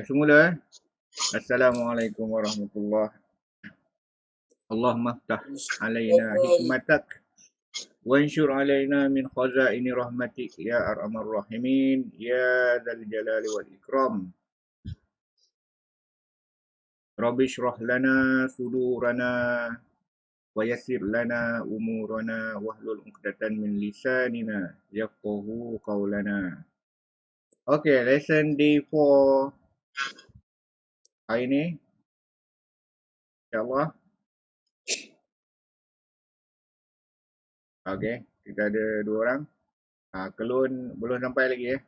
Semula. Assalamualaikum warahmatullahi. Allahumma ftah alaina hikmatak wanshur alaina min khazaini rahmatik ya arhamar rahimin ya dzal jalali wal ikram. Rabbi shrah lana sudurana wa yassir lana umurana wahlul 'uqdatan min lisanina yafqahu qawlana. Okay, lesson day 4 hari ni insya-Allah. Okay, kita ada 2 orang. Kelun belum sampai lagi ya.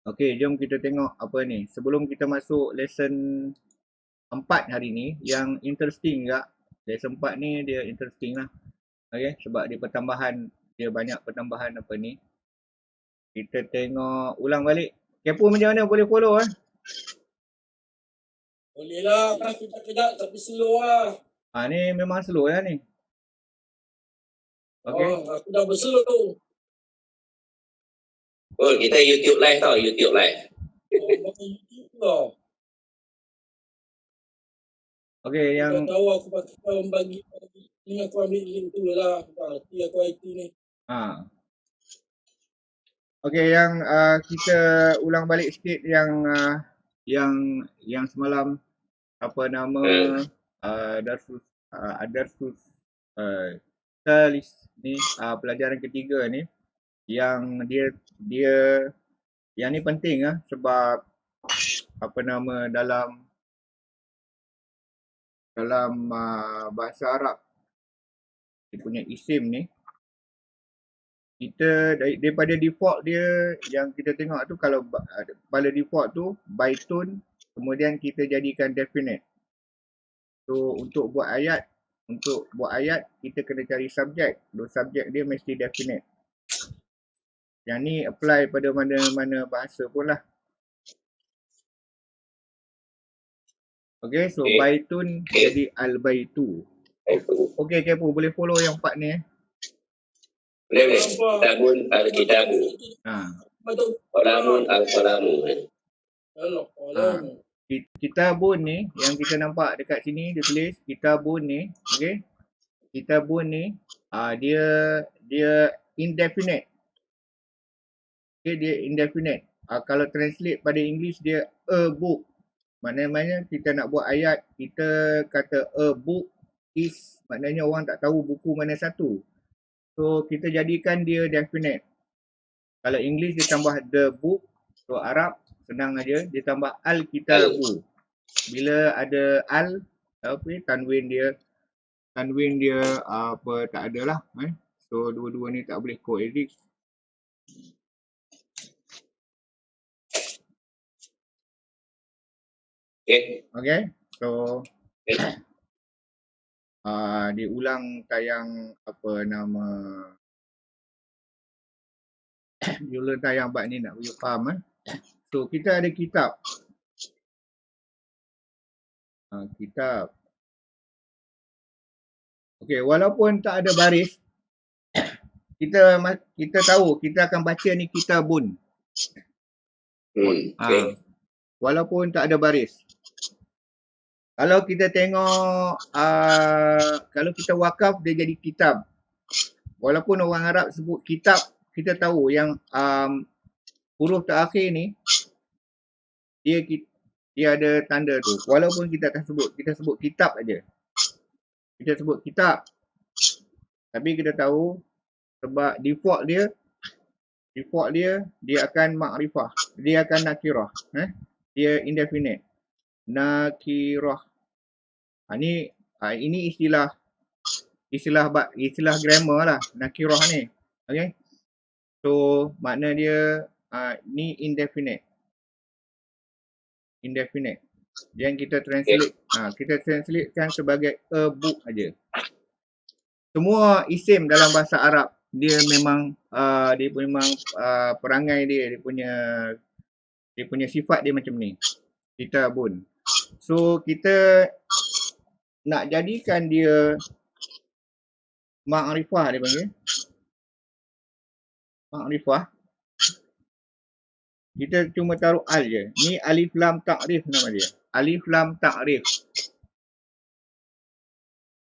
Okey, jom kita tengok apa ni. Sebelum kita masuk lesson 4 hari ni, yang interesting juga. Lesson 4 ni dia interesting lah. Okey, sebab dia pertambahan, dia banyak pertambahan apa ni. Kita tengok ulang balik. Kepo macam mana boleh follow Boleh lah, kejap-kejap tapi slow lah. Ni memang slow lah ni. Okey. Aku dah berslow. Oh, kita YouTube live tau, YouTube live. YouTube tau. Okey, yang tahu aku pakai bagi ni, aku ambil link tu lah. Aku tak ngerti aku IT ni. Okey, yang kita ulang balik sikit yang semalam apa nama darsus Salis ni, pelajaran ketiga ni, yang dia yang ni penting sebab apa nama dalam bahasa Arab dia punya isim ni, kita daripada default dia yang kita tengok tu, kalau pada default tu baitun, kemudian kita jadikan definite. So untuk buat ayat kita kena cari subjek. Subjek dia mesti definite. Yang ni apply pada mana-mana bahasa pun lah. Okay, so baitun jadi al-baitu. Okay, Kepo boleh follow yang part ni Boleh. Kitabun al-kitabu. Qalamun al-qalamu. Kitabun ni yang kita nampak dekat sini, dia tulis kitabun ni. Okay, kitabun ni dia indefinite. Okay, dia indefinite. Kalau translate pada English dia a book. Maknanya kita nak buat ayat, kita kata a book is, maknanya orang tak tahu buku mana satu. So kita jadikan dia definite. Kalau English dia tambah the book. So Arab senang aja, dia tambah al-kitabu. Bila ada al, tanwin dia apa tak ada lah. So dua-dua ni tak boleh coexist. Okay. So diulang tayang apa nama diulang tayang bab ni nak bagi faham. So kita ada kitab. Kitab. Okay, walaupun tak ada baris, kita tahu kita akan baca ni kitabun. Walaupun tak ada baris. Kalau kita tengok, kalau kita wakaf dia jadi kitab. Walaupun orang Arab sebut kitab, kita tahu yang huruf terakhir ni dia ada tanda tu. Walaupun kita tak sebut, kita sebut kitab aja. Kita sebut kitab. Tapi kita tahu sebab default dia akan makrifah. Dia akan nakirah. Dia indefinite. Nakirah. Ini istilah grammar lah, nakirah ni. Okay. So makna dia ni indefinite. Yang kita translate, kita translatekan sebagai a book aja. Semua isim dalam bahasa Arab dia memang perangai dia punya sifat dia macam ni. Kitabun. So kita nak jadikan dia makrifah, dia panggil makrifah. Kita cuma taruh al je. Ni alif lam ta'rif nama dia. Alif lam ta'rif.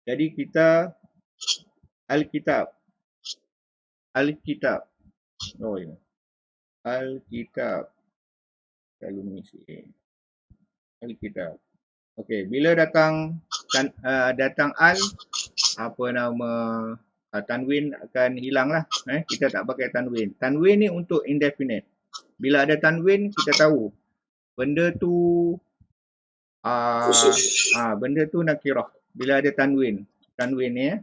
Jadi kita Alkitab. Alkitab. Oh ya. Alkitab. Selalu mengisi. Alkitab. Okey, bila datang al, apa nama, tanwin akan hilang lah. Kita tak pakai tanwin. Tanwin ni untuk indefinite. Bila ada tanwin, kita tahu benda tu benda tu nakirah. Bila ada tanwin. Tanwin ni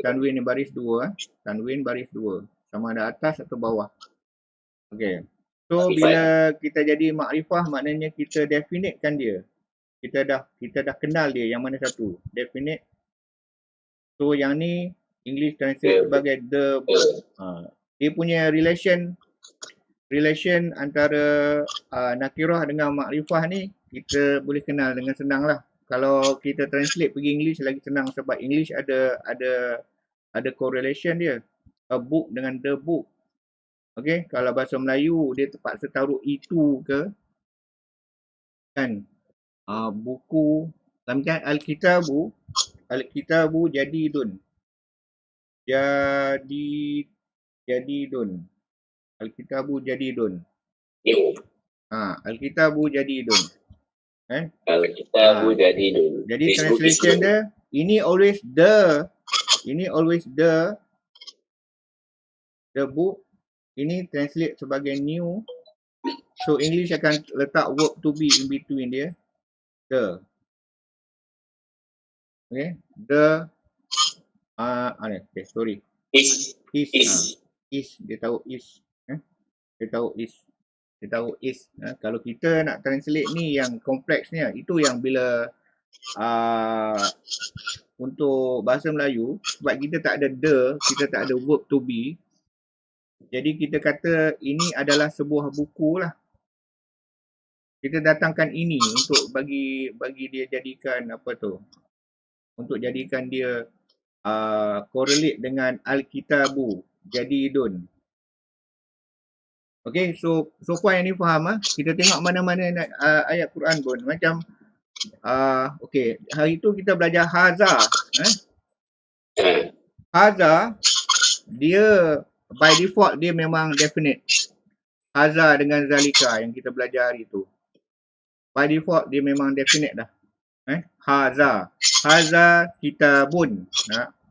tanwin ni baris 2. Tanwin baris 2. Sama ada atas atau bawah. Okey. So bila kita jadi makrifah, maknanya kita definitekan dia. Kita dah kenal dia yang mana satu. Definite. So yang ni English translate sebagai the book. Dia punya relation antara nakirah dengan makrifah ni kita boleh kenal dengan senang lah. Kalau kita translate pergi English lagi senang sebab English ada correlation dia. A book dengan the book. Okay, kalau bahasa Melayu dia terpaksa taruh itu ke kan. Buku macam Alkitabu jadidun. Jadidun. Alkitabu jadidun. Alkitabu jadidun. Alkitabu jadidun. Jadi translation dia ini always the book. Ini translate sebagai new. So English akan letak verb to be in between dia. The. Okay. The. Okay, sorry. Is. Dia tahu is. Dia tahu is. Kalau kita nak translate ni yang kompleks ni, itu yang bila untuk bahasa Melayu, sebab kita tak ada the, kita tak ada verb to be. Jadi kita kata ini adalah sebuah buku lah. Kita datangkan ini untuk bagi dia jadikan apa tu? Untuk jadikan dia correlate dengan Alkitabu jadidun. Okay, so far yang ni faham Kita tengok mana-mana ayat Quran pun macam okay, hari tu kita belajar haza. Haza dia by default dia memang definite. Haza dengan zalika yang kita belajar hari tu. By default dia memang definite dah. Haza kitabun.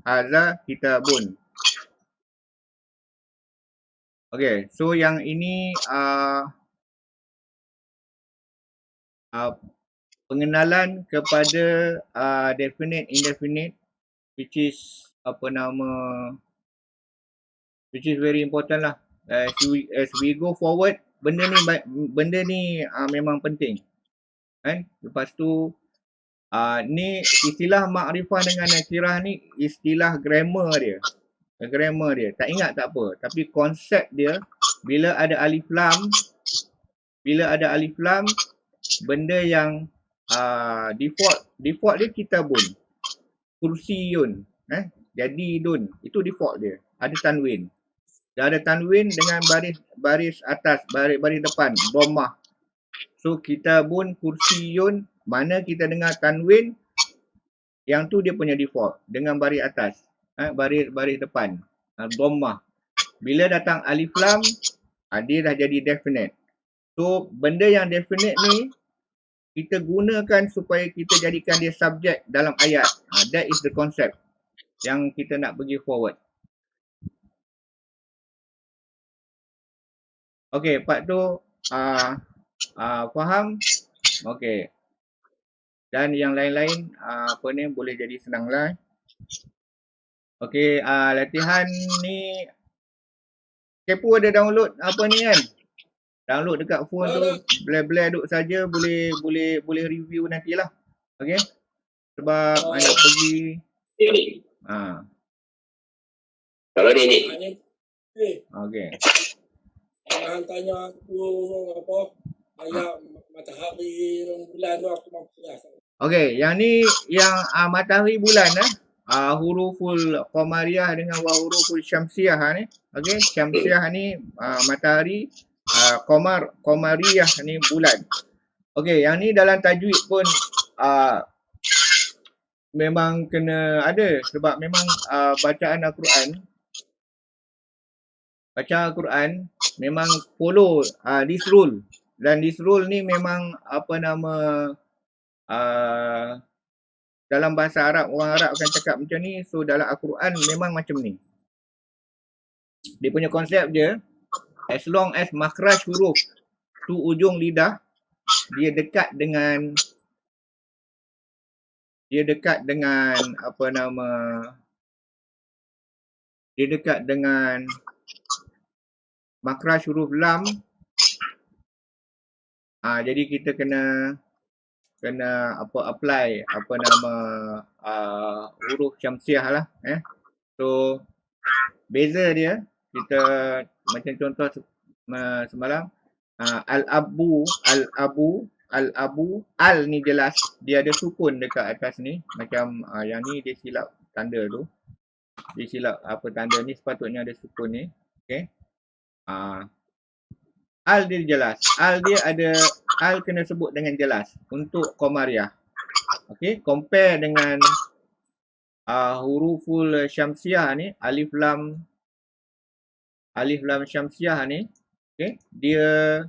Haza kitabun. Okay, so yang ini pengenalan kepada definite, indefinite, which is which is very important lah. As we go forward, benda ni memang penting. Lepas tu ni istilah makrifah dengan nakirah ni istilah grammar dia. Tak ingat tak apa, tapi konsep dia bila ada alif lam, benda yang default dia kitabun, kursiyun, jadidun, itu default dia. Ada tanwin. Dah ada tanwin dengan baris atas, baris depan, dhammah. So kitabun, kursiyun, mana kita dengar tanwin, yang tu dia punya default dengan baris atas, baris depan, dhammah. Bila datang alif lam, dia dah jadi definite. So benda yang definite ni kita gunakan supaya kita jadikan dia subjek dalam ayat. That is the concept yang kita nak pergi forward. Okay, part tu faham? Okay. Dan yang lain-lain boleh jadi senang lah. Okay, latihan ni Kepo ada download apa ni kan? Download dekat phone tu, blare-blare duk saja, boleh review nantilah. Okay? Sebab nak pergi Kalau ni. Okay. Tanya aku apa? Ayat matahari bulan tu aku mampu lah. Okay, yang ni yang matahari bulan huruful qamariyah dengan huruful syamsiyah ni. Okay, syamsiyah ni matahari, Qamariyah ni bulan. Okey, yang ni dalam tajwid pun memang kena ada sebab memang bacaan Al-Quran memang follow this rule, dan this rule ni memang dalam bahasa Arab, orang Arab akan cakap macam ni, so dalam Al-Quran memang macam ni. Dia punya konsep dia, as long as makhraj huruf tu ujung lidah dia dekat dengan makhraj huruf lam, jadi kita kena apply huruf syamsiah lah. So beza dia, kita macam contoh semalam, al-abu, al ni jelas dia ada sukun dekat atas ni, macam yang ni dia silap tanda tu, dia silap tanda ni, sepatutnya ada sukun ni. Okey, al dia jelas, al kena sebut dengan jelas untuk Qamariyah. Okey, compare dengan huruful syamsiah ni, alif lam syamsiah ni. Okey, dia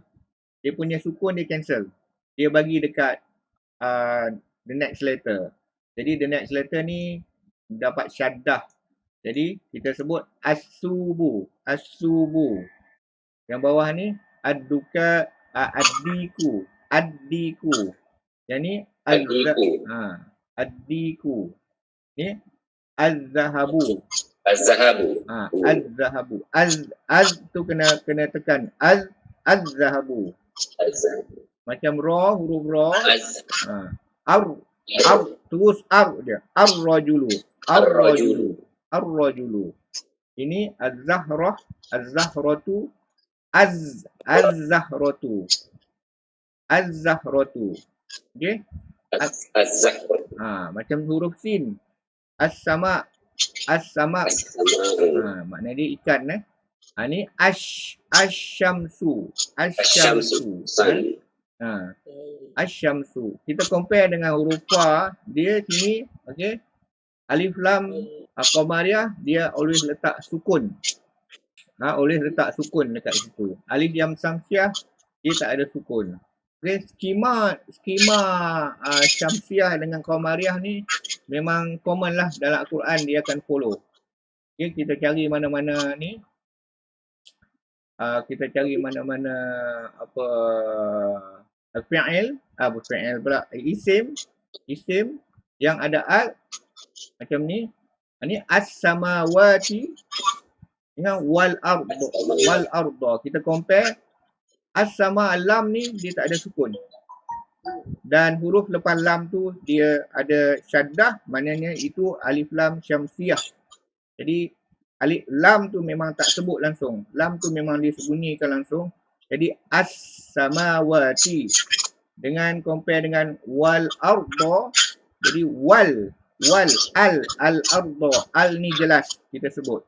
punya sukun dia cancel, dia bagi dekat the next letter. Jadi the next letter ni dapat syaddah, jadi kita sebut as-subu. Yang bawah ni ad-duka, ad-diku. Yang ni ad-diku. Ni az-zahabu. Az-zahabu. Az tu kena tekan. Az-zahabu. Macam ra, huruf ra. Terus dia. Ar-rajulu. Ini az-zahratu. Az-zahratu. Okey? Az-zahratu. Macam huruf sin. As-sama. Maknanya dia ikan. Ni asyamsu. Asyamsu. Kita compare dengan huruf fa, dia sini, okey, alif lam Qamariyah dia always letak sukun. Always letak sukun dekat situ. Alif lam syamsiah dia tak ada sukun. Okey, skema syamsiah dengan Qamariyah ni memang common lah dalam Al-Quran, dia akan follow. Okey, kita cari mana-mana ni. Kita cari mana-mana fi'il, fi'il pula, isim yang ada al macam ni. Ini as-samawati dengan wal arda. Kita compare, as-sama lam ni dia tak ada sukun. Dan huruf lepas lam tu dia ada syaddah, maknanya itu alif lam syamsiah. Jadi alif lam tu memang tak sebut langsung. Lam tu memang disembunyikan langsung. Jadi as-samawati dengan compare dengan wal arda, jadi wal al-arda, al ni jelas kita sebut.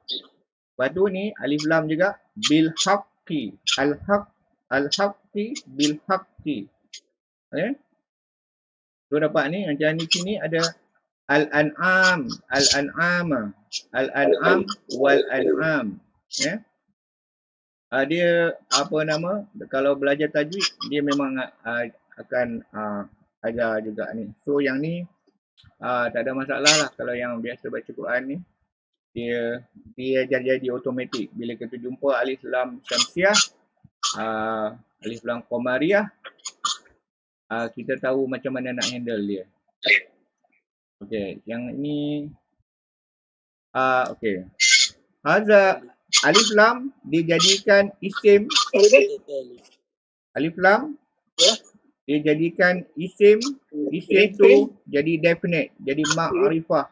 Lepas tu ni alif lam juga bil haqqi, al-haqqi bil haqqi. Okay? So dapat ni, macam ni sini ada al-an'am wal an'am. Dia kalau belajar tajwid dia memang akan ajar juga ni. So yang ni tak ada masalah lah. Kalau yang biasa baca Quran ni, dia jadi automatik. Bila kita jumpa alif lam syamsiah, alif lam Qamariyah, kita tahu macam mana nak handle dia. Okey, yang ini okey. Hadza alif lam dijadikan isim. Alif lam dia jadikan isim tu jadi definite, jadi ma'rifah.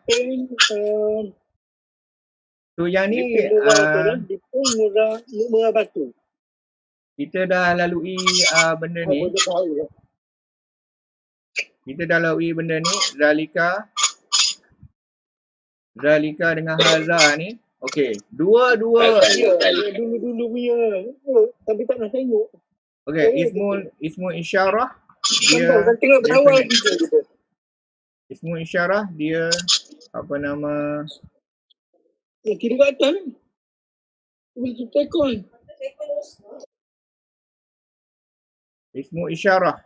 So yang ni kita dah lalui benda ni. Zalika dengan haza ni. Okey, dua-dua. Ya, dulu-dulu punya. Tapi tak nak tengok. Okey, ismul isyarah dia Contoh, kan tengok berawal definite. kita. Ismul isyarah dia apa nama? Kira kat atas ni. Boleh kita call. Ismul isyarah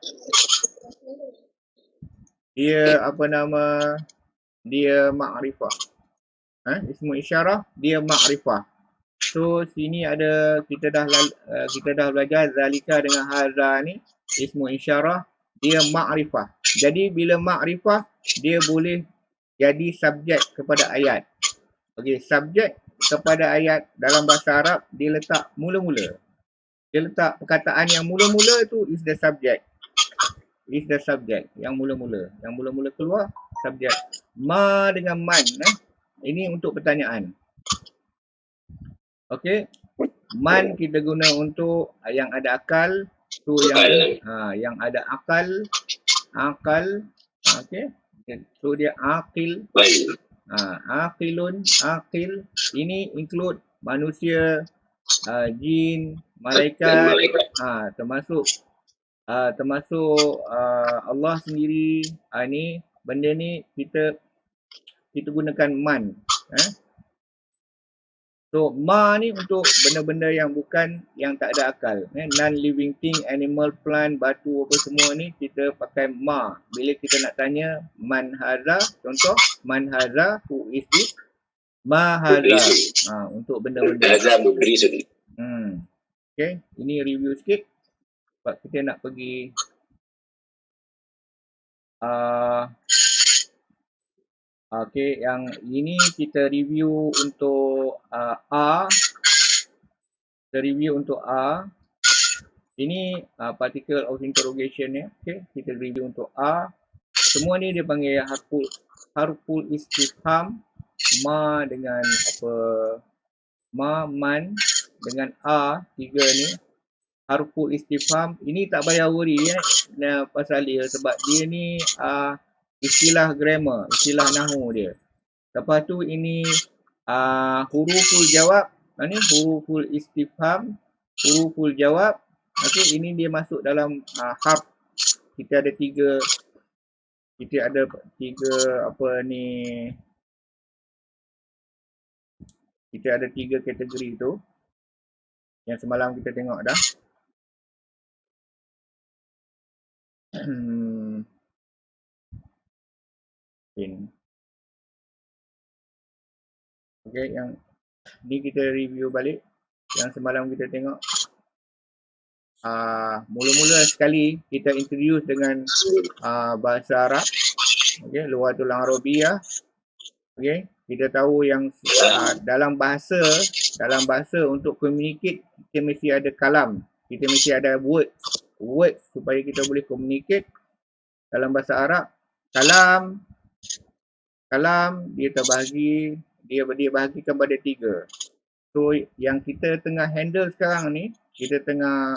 dia apa nama? Dia makrifah. Ismul isyarah dia makrifah. So sini ada kita dah belajar zalika dengan hadza ni ismul isyarah dia makrifah. Jadi bila makrifah dia boleh jadi subjek kepada ayat. Okey, subjek kepada ayat dalam bahasa Arab dia letak mula-mula. Dia letak perkataan yang mula-mula tu is the subject. Is the subject yang mula-mula. Yang mula-mula keluar subjek. Ma dengan man ini untuk pertanyaan. Okey. Man kita guna untuk yang ada akal, tu yang ada akal. Okey. So dia akil. Aqilun, aqil. Ini include manusia, jin, malaikat, termasuk Allah sendiri. Ni benda ni kita gunakan man. So ma ni untuk benda-benda yang bukan, yang tak ada akal. Non-living thing, animal, plant, batu apa semua ni kita pakai ma. Bila kita nak tanya man hadza, contoh man hadza, who is this? Ma hadza. Untuk benda-benda. Hadza mubrisun. Okay, ini review sikit. Sebab kita nak pergi okay, yang ini kita review untuk A. Kita review untuk A. Ini particle of interrogation ya. Okay, kita review untuk A. Semua ni dia panggil harful istifham. Ma dengan apa? Ma, man dengan A, tiga ni. Harful istifham. Ini tak payah worry ya pasal dia, sebab dia ni istilah grammar, istilah nahwu dia. Lepas tu ini huruful jawab. Ni huruful istifham, huruful jawab. Okey, ini dia masuk dalam harf. Kita ada tiga apa ni? Kita ada tiga kategori tu. Yang semalam kita tengok dah. Okey, yang ni kita review balik. Yang semalam kita tengok. Mula-mula sekali kita introduce dengan bahasa Arab. Okey, Lughatul Arabiyyah. Okey, kita tahu yang dalam bahasa untuk communicate kita mesti ada kalam. Kita mesti ada words supaya kita boleh communicate. Dalam bahasa Arab, kalam dia terbahagi, dia bahagikan pada tiga. So yang kita tengah handle sekarang ni, kita tengah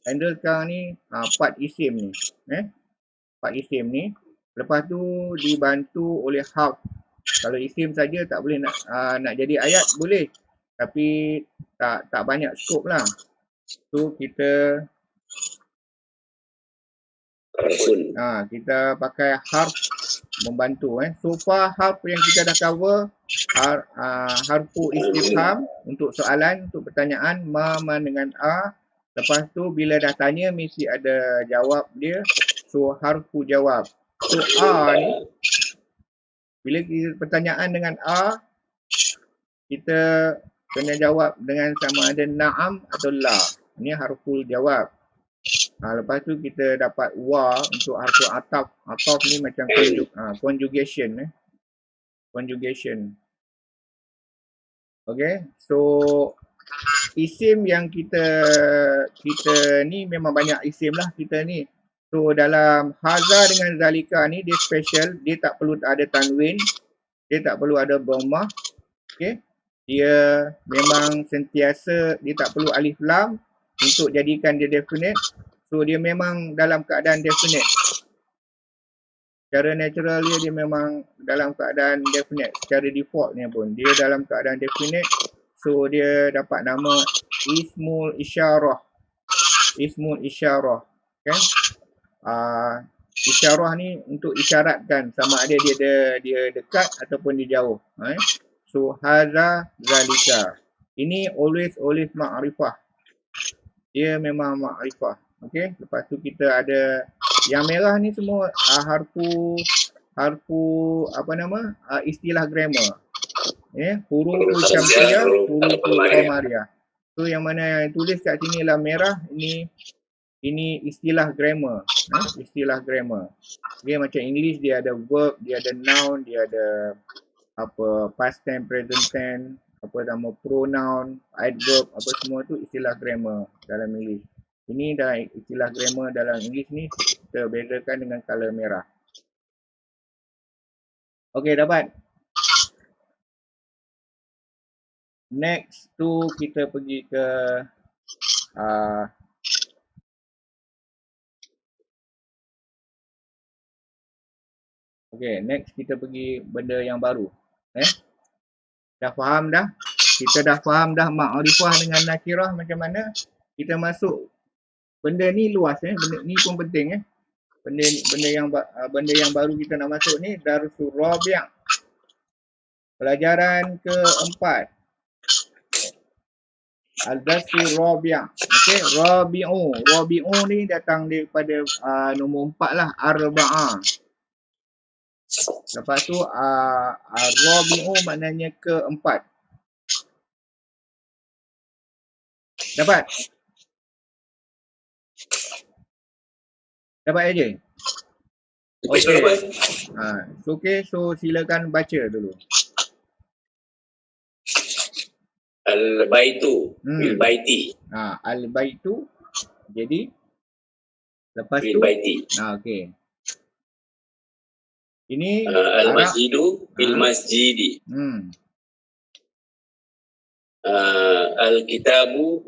handle sekarang ni part isim ni. Part isim ni. Lepas tu dibantu oleh harf. Kalau isim saja tak boleh nak jadi ayat, boleh. Tapi tak banyak skop lah. So kita pakai harf membantu. So far harf yang kita dah cover harfu istifham untuk soalan, untuk pertanyaan, ma, man dengan a. Lepas tu bila dah tanya mesti ada jawab dia. So harfu jawab. So a ni bila kita pertanyaan dengan a, kita kena jawab dengan sama ada na'am atau la. Ini harful jawab. Lepas tu kita dapat wa untuk harfu ataf. Ataf ni macam conjugation. Conjugation. Okay. So isim yang kita ni memang banyak isim lah kita ni. So dalam hadza dengan zalika ni dia special. Dia tak perlu ada tanwin. Dia tak perlu ada dhammah. Okay. Dia memang sentiasa, dia tak perlu alif lam untuk jadikan dia definite. So dia memang dalam keadaan definite. secara natural dia memang dalam keadaan definite. Secara defaultnya pun dia dalam keadaan definite. So dia dapat nama ismul isyarah. Ismul isyarah. Okay. Isyarah ni untuk isyaratkan sama ada dia dekat ataupun dia jauh. So hadza zalika. Ini always ma'rifah. Dia memang ma'rifah. Okey, lepas tu kita ada yang merah ni semua harfu apa nama? Istilah grammar. Huruf syamsiyah, huruf qamariyah. So yang mana yang tulis kat sini lah merah, ini istilah grammar. Istilah grammar. Okay, macam English dia ada verb, dia ada noun, dia ada apa past tense, present tense, apa nama pronoun, adverb, apa semua tu istilah grammar dalam English. Ini dalam istilah grammar dalam English ni kita bezakan dengan color merah. Okey, dapat. Next tu kita pergi ke okey, next kita pergi benda yang baru. Dah faham dah? Kita dah faham dah ma'rifah dengan nakirah macam mana? Kita masuk benda ni luas benda ni pun penting Benda yang baru kita nak masuk ni Darsul Rabi'. Pelajaran keempat. Al-Darsul Rabi'. Okey, Rabi'u ni datang daripada nombor 4 lah, arba'ah. Lepas tu Rabi'u maknanya keempat. Dapat? Dapat aja? Okey. So silakan baca dulu. Al-baitu, bil-baiti. Al-baitu. Jadi lepas tu bil-baiti. Okey. Ini al-masjidu bil-masjidi. Al-kitabu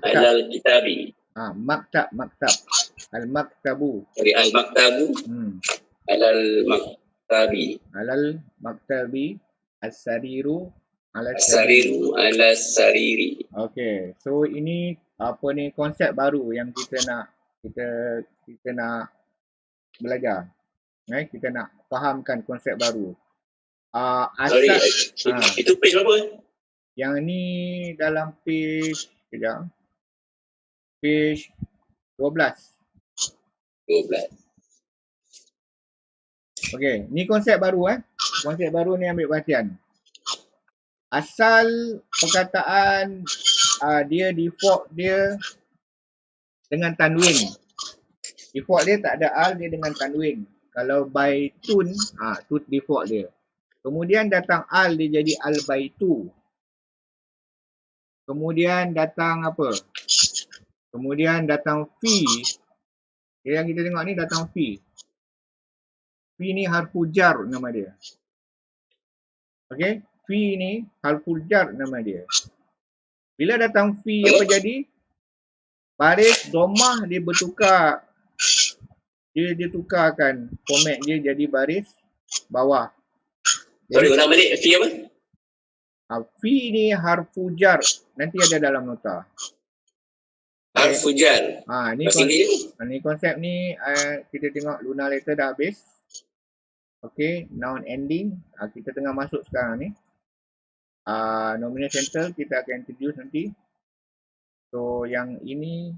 al-kitabi. Maktab. Al-maktabu. Dari al-maktabu al-maktabi. Al-maktabi. As-sariru ala-sariri. Okey. So ini apa ni konsep baru yang kita nak belajar. Kita nak fahamkan konsep baru. Itu page berapa? Yang ni dalam page page 12. Okey, ni konsep baru Konsep baru ni ambil perhatian. Asal perkataan dia default dia dengan tanwin. Default dia tak ada al, dia dengan tanwin. Kalau baitun, tu default dia. Kemudian datang al, dia jadi al-baitu. Kemudian datang apa? Kemudian datang fi. Yang kita tengok ni datang fi. Fi ni harfu jar nama dia. Okey, fi ni harfu jar nama dia. Bila datang fi apa jadi? Baris dhammah dia bertukar. Dia tukarkan format dia jadi baris bawah. Sorry, ulang balik. Fi apa? Fi ni harfu jar. Nanti ada dalam nota. Harfu jar. Ni konsep ni kita tengok Luna letter dah habis. Okey, noun ending. Kita tengah masuk sekarang ni. Nominal central kita akan introduce nanti. So yang ini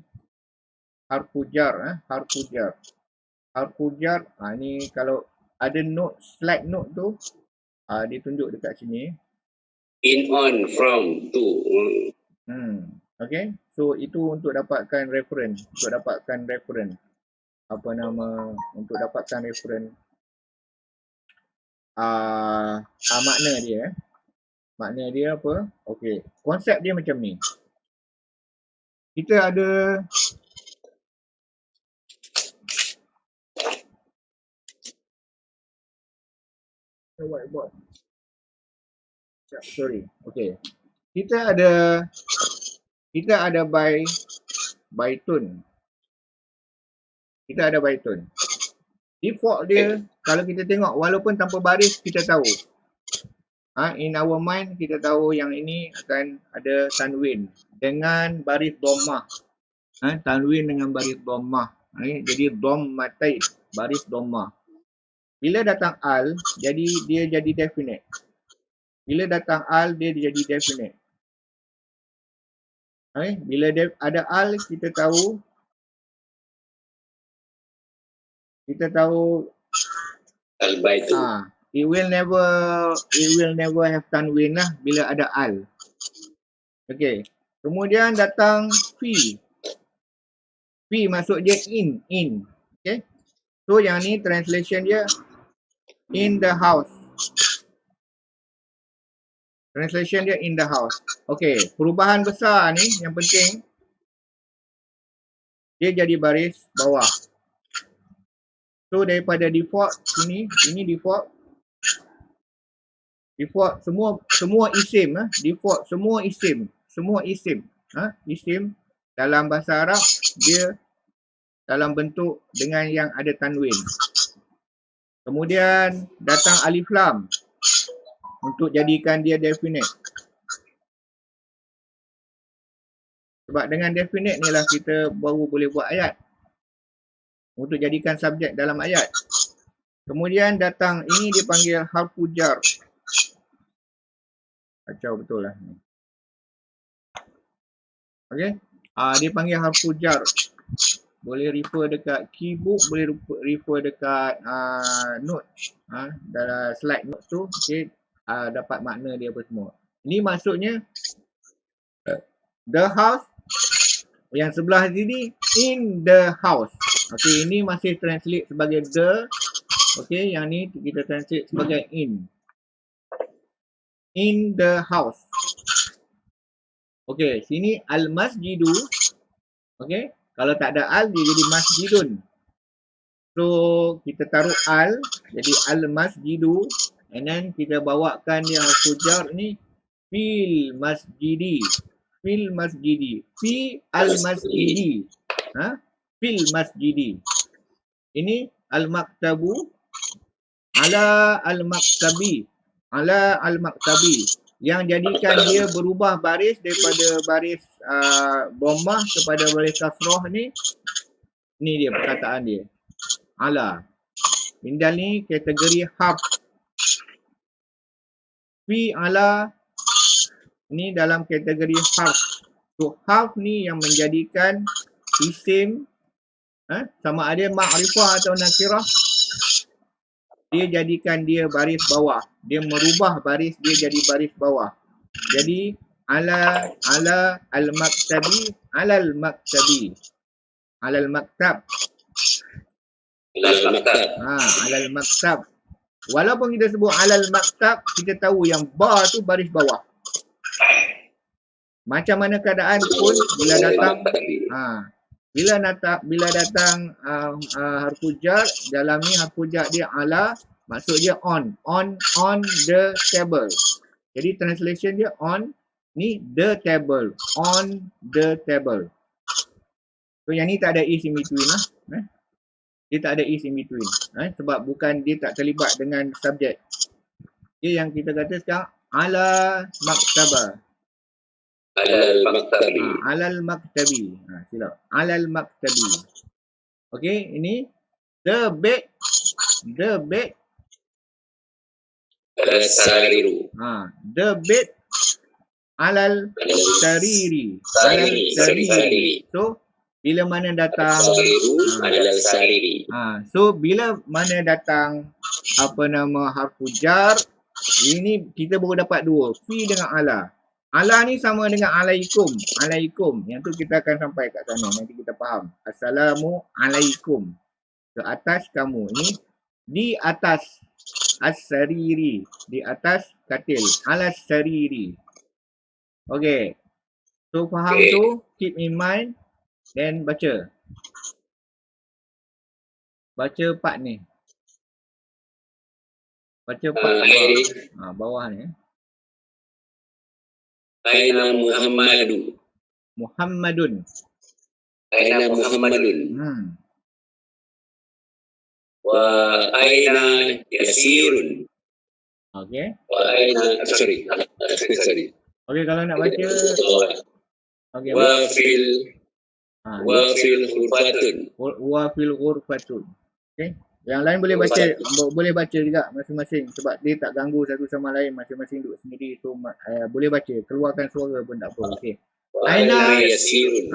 harfu jar. Harfu jar. Ni kalau ada note, slide note tu ditunjuk dekat sini. In, on, from, to. Okay. So itu untuk dapatkan reference. Untuk dapatkan reference. Makna dia. Makna dia apa? Okay. Konsep dia macam ni. Kita ada whiteboard. Sorry. Okay. Kita ada baitun. Default dia, kalau kita tengok walaupun tanpa baris, kita tahu. In our mind, kita tahu yang ini akan ada tanwin dengan baris dhammah. Tanwin dengan baris dhammah. Jadi dhammatain, baris dhammah. Bila datang al, jadi dia jadi definite. Bila datang al, dia jadi definite. Bila ada al, kita tahu Al-Baitu. it will never have tanwin lah bila ada al. Okey. Kemudian datang fi. Fi maksud dia in. Okey. So yang ni translation dia in the house. Translation dia in the house. Okey, perubahan besar ni yang penting dia jadi baris bawah. So daripada default sini, ini default. Default semua isim default semua isim. Isim dalam bahasa Arab dia dalam bentuk dengan yang ada tanwin. Kemudian datang alif lam untuk jadikan dia definite. Sebab dengan definite ni lah kita baru boleh buat ayat. Untuk jadikan subjek dalam ayat. Kemudian datang, ini dipanggil harfu jar. Kacau betul lah ni. Okay. Dia panggil harfu jar. Boleh refer dekat keybook, boleh refer dekat notes. Dalam slide notes tu, okay, dapat makna dia apa semua. Ini maksudnya, the house, yang sebelah sini, in the house. Okay, ini masih translate sebagai the. Okay, yang ni kita translate sebagai in. In the house. Okay, sini al-masjidu. Okay, kalau tak ada al, dia jadi masjidun. So, kita taruh al, jadi al-masjidu. And then, kita bawakan dia harfu jar ni, fil masjidi. Fil masjidi. Fi al-masjidi. Fil masjidi. Ini al-maktabu ala al-maktabi. Ala al-maktabi. Yang jadikan dia berubah baris daripada baris dhammah kepada baris kasrah ni. Ni dia perkataan dia. Ala. Indal ni kategori harf. Fi ala ni dalam kategori harf. So harf ni yang menjadikan isim sama ada ma'rifah atau nakirah, dia jadikan dia baris bawah. Dia merubah baris dia jadi baris bawah. Jadi ala al-maktabi, ala al-maktabi. Ala al-maktab. Ala al-maktab. Walaupun kita sebut ala al-maktab, kita tahu yang ba tu baris bawah. Macam mana keadaan pun bila datang bila datang harfu jar, dalam ni harfu jar dia ala, maksud dia on the table. Jadi translation dia on ni the table, on the table. So yang ni tak ada is in between lah. Dia tak ada is in between. Sebab bukan dia tak terlibat dengan subjek. Okay, yang kita kata sekarang ala maktabah. Alal maktabi. Alal maktabi. Silap. Alal maktabi. Okey, ini the bed. The bed. Al-sariru. The bed alal sariri. Alal sariri. So, bila mana datang alal sariri. So, bila mana datang apa nama harfu jar, ini kita baru dapat dua, fi dengan ala. Ala ni sama dengan alaikum. Alaikum. Yang tu kita akan sampai kat sana. Nanti kita faham. Assalamu alaikum. Ke atas kamu. Ini di atas as-sariri. Di atas katil. Alas sariri. Okay. So faham tu. Keep in mind. Then baca. Baca part ni. Baca part bawah. Bawah ni. Aina Muhammadu. Muhammadun. Aina Muhammadun. Wa aina yasirun. Okey. Wa aina sorry. Sorry. Okey, kalau nak baca okey. Wa fil Ha, wa fil hurfatun. wa fil ghurfatun. Okey. Yang lain boleh baca, boleh baca juga masing-masing sebab dia tak ganggu satu sama lain, masing-masing duduk sendiri. So boleh baca, keluarkan suara pun tak apa. Okey. Wa Aina aina yasirun.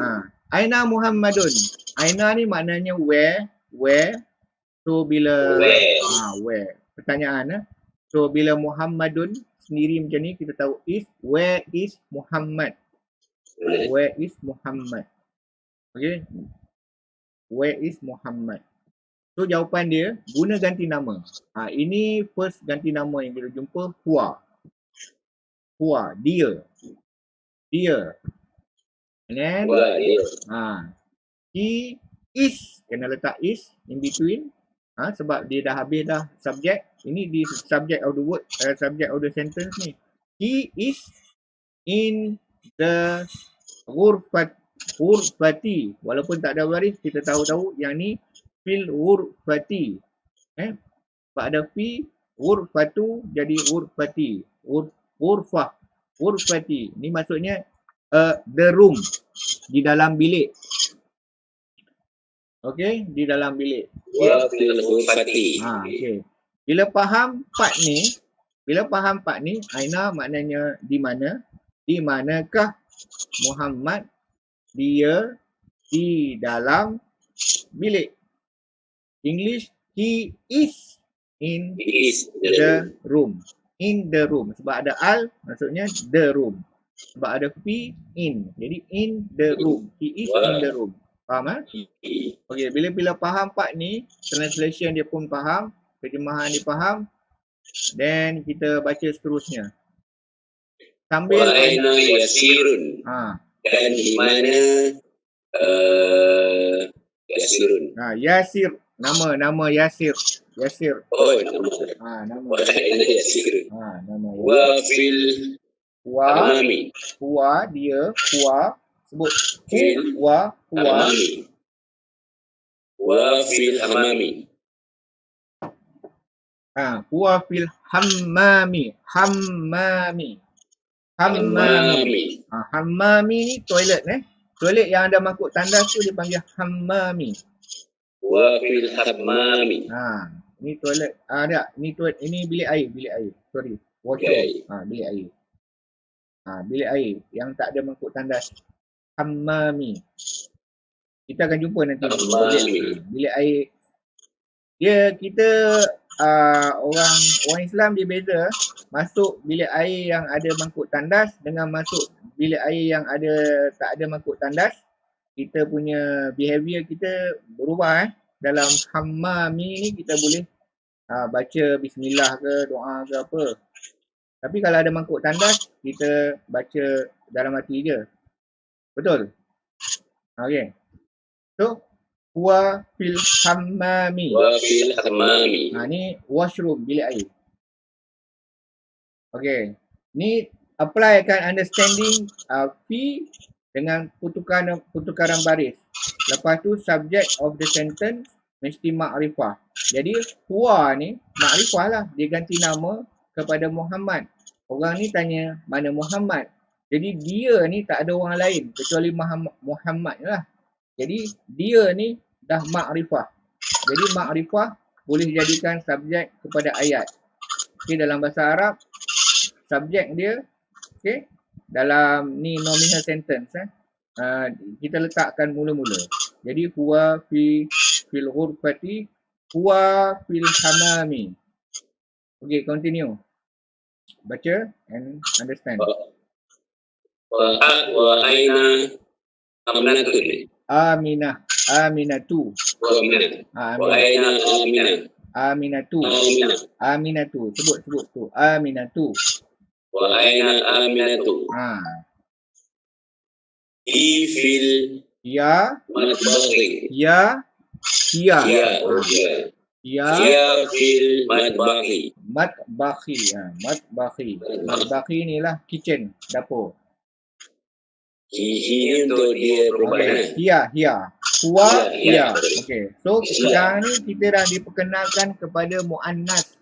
Aina Muhammadun. Aina ni maknanya where. So bila where. Pertanyaan So bila Muhammadun sendiri macam ni kita tahu where is Muhammad? Where is Muhammad? Okay. Where is Muhammad? So jawapan dia guna ganti nama. Ini first ganti nama yang kita jumpa huwa. Huwa, dia. And then he is, kena letak is in between. Sebab dia dah habis dah subject. Ini di subject of the word, subject of the sentence ni. He is in the ghurfati. Walaupun tak ada baris, kita tahu yang ni fil ghurfati. Sebab ada fi, ghurfatu jadi ghurfati. Ghurfati. Ni maksudnya the room. Di dalam bilik. Okey, di dalam bilik. Wa fil hurfati. Okey. Bila faham part ni, aina maknanya di mana? Di manakah Muhammad? Dia di dalam bilik. English, he is in the room. In the room. Sebab ada al, maksudnya the room. Sebab ada fi, in. Jadi in the room. He is in the room. Faham? Okey, bila faham part ni, translation dia pun faham, terjemahan dia faham, then kita baca seterusnya. Sambil Wa aina yasirun. Dan di mana yasirun. Yasir, nama Yasir. Oh, nama. Nama. Wa aina yasirun. Nama. Wa fil hamami. Huwa, dia, huwa. Sebut Fil huwa. hamami. Wa fil hamami. Huwa fil hammami. Hammami ni toilet Toilet yang ada mangkuk tandas tu dipanggil hammami. Wa fil hammami. Ni toilet. Ini bilik air. Sorry. Washroom. Bilik air. Bilik air yang tak ada mangkuk tandas. Hammami. Kita akan jumpa nanti. Bilik air. Kita orang Islam dia beza masuk bilik air yang ada mangkuk tandas dengan masuk bilik air yang tak ada mangkuk tandas. Kita punya behavior kita berubah. Dalam hammami ni kita boleh baca bismillah ke, doa ke apa. Tapi kalau ada mangkuk tandas, kita baca dalam hati je. Betul? Okey. So, huwa fil hammami. Wa fil hammami. Ni washroom, bilik air. Okey. Ni applykan understanding fi dengan pertukaran baris. Lepas tu subject of the sentence mesti makrifah. Jadi huwa ni makrifah lah. Dia ganti nama kepada Muhammad. Orang ni tanya mana Muhammad. Jadi dia ni tak ada orang lain kecuali Muhammad lah. Jadi dia ni dah makrifah. Jadi makrifah boleh jadikan subjek kepada ayat. Okey, dalam bahasa Arab subjek dia okey dalam ni nominal sentence kita letakkan mula-mula. Jadi huwa fil ghurfati, huwa fil hamami. Okey, continue. Baca and understand. Wa aina aminatun. Aminatu. Wa aina Aminatu. Sebut tu. Aminatu. Wa aina aminatu. Fil matbaghi. Ya Fil matbaghi. Matbaghi ni lah kitchen, dapur. Ini untuk dia perubahan. Huwa, hiya. Okey. So sekarang ni kita dah diperkenalkan kepada muannas.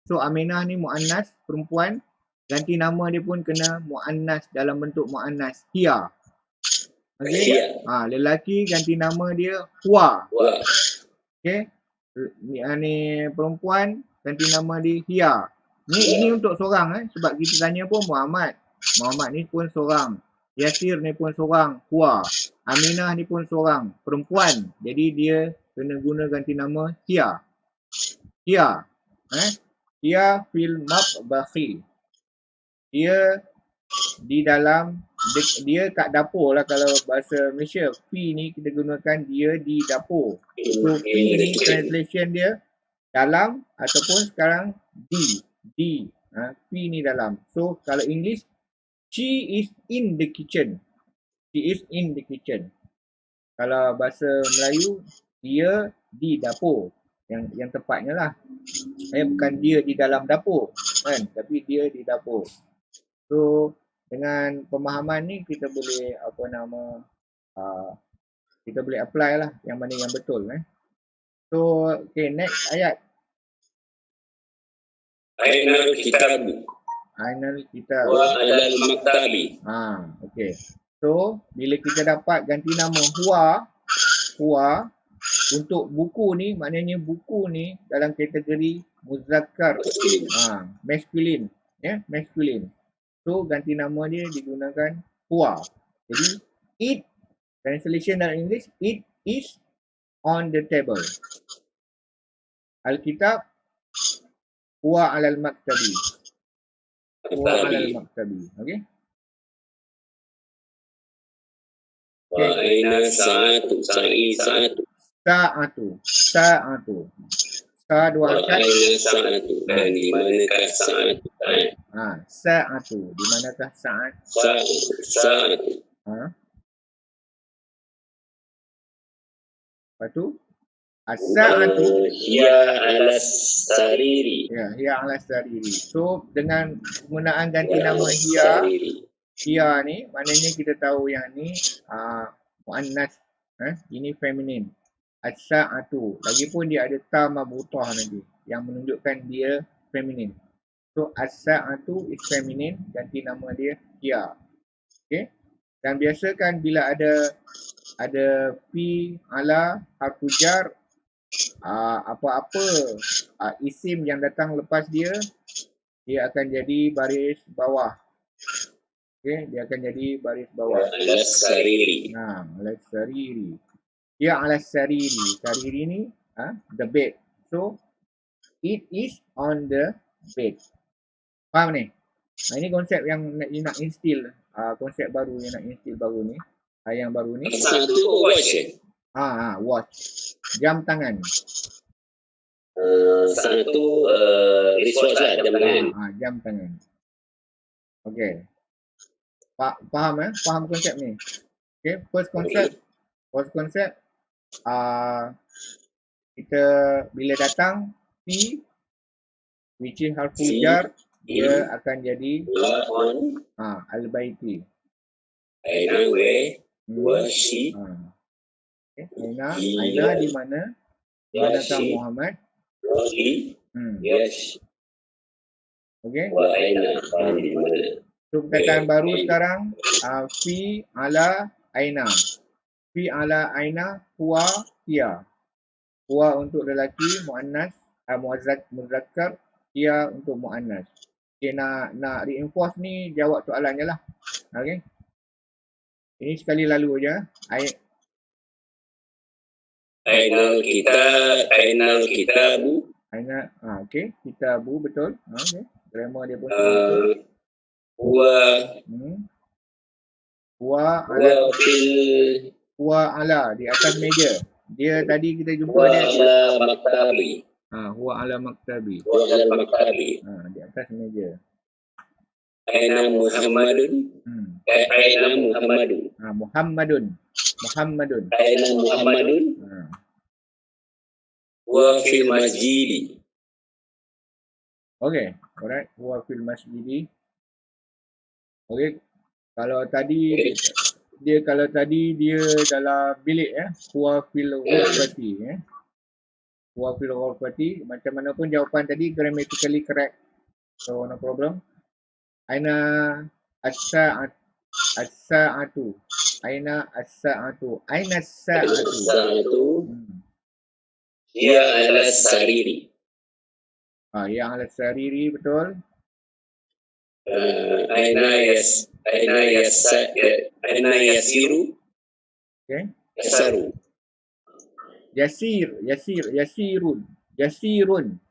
So Aminah ni muannas, perempuan. Ganti nama dia pun kena muannas dalam bentuk muannas. Hiya. Okey. Lelaki ganti nama dia huwa. Okey. Ni perempuan ganti nama dia hiya. Ini untuk seorang sebab kita tanya pun Muhammad. Muhammad ni pun seorang. Yasir ni pun seorang, huwa. Aminah ni pun seorang, perempuan. Jadi dia kena guna ganti nama hiya. Hiya. Hiya fil matbahi. Dia di dalam, dia kat dapur lah kalau bahasa Malaysia. Fi ni kita gunakan dia di dapur. So fi ni translation dia dalam ataupun sekarang di. Fi ni dalam. So kalau English, she is in the kitchen. She is in the kitchen. Kalau bahasa Melayu, dia di dapur. Yang tepatnya lah. Bukan dia di dalam dapur. Kan? Tapi dia di dapur. So, dengan pemahaman ni kita boleh kita boleh apply lah yang mana yang betul. So, okay, next ayat. Ainal kitabu. Ainal kitab. Wa alal maktabi. Okay. So, bila kita dapat ganti nama huwa untuk buku ni, maknanya buku ni dalam kategori muzakkar, masculine, masculine. So, ganti nama dia digunakan huwa. Jadi, it, translation dalam English, it is on the table. Alkitab, huwa alal maktabi. Huwa alal maktabi. Okay? Wa aina sa'atu. Sa'atu. Sa dua harokat. Wa aina sa'atu. Dan di manakah sa'atu? Sa'atu. Di manakah sa'at? Sa'atu. Lepas tu? As-sa'atu. Hiya alas sariri. Ya, hiya alas sariri. So, dengan penggunaan ganti nama hiya ni, maknanya kita tahu yang ni muannas. Ini feminin. As-sa'atu. Lagipun dia ada ta mabutah nanti yang menunjukkan dia feminin. So as-sa'atu is feminin, ganti nama dia hiya. Okey. Dan biasa kan bila ada fi, ala, harfu jar, apa-apa isim yang datang lepas dia akan jadi baris bawah. Okey, dia akan jadi baris bawah. Alas sariri. Alas sariri. Ya alas sariri. Sariri ni the bed. So it is on the bed. Faham ni? Ini konsep yang nak instill, konsep baru yang nak instill baru ni. Yang baru ni. Satu watch. Watch. Jam tangan. Satu wristwatch lah, jam tangan. Jam tangan. Okey. Faham Faham konsep ni. Okay, first concept kita bila datang fi, which is harfu jar, dia akan jadi al-baiti. Aina wa shi. Okay. Aina di mana? Manakah Muhammad? Yes. Okay. Wa aina di mana? So perkataan baru sekarang fi ala aina. Fi ala aina huwa hiya. Huwa untuk lelaki muannas, muzakkar, hiya untuk muannas. Okay, nak reinforce ni, jawab soalan je lah. Okay. Ini sekali lalu je. Ainal kitabu. Okay, kitabu betul. Okay. Grammar dia pun Huwa ala di atas meja. Dia tadi kita jumpa dia ala maktabi. Huwa ala maktabi. Di atas meja. Aina Muhammadun. Muhammadun. Aina Muhammadun. Wa fil masjidi. Okay, alright. Huwa fil masjidi. Okay, kalau tadi dia kalau tadi dia dalam bilik huwa fil ghurfati huwa fil ghurfati, macam mana pun jawapan tadi grammatically correct, so no problem. Aina as-sa'atu aina as-sa'atu aina as-sa'atu Sa'atu hiya ala sariri. yang ala sariri, betul. Aina yasiru. Okay. Yasaru. Yasirun.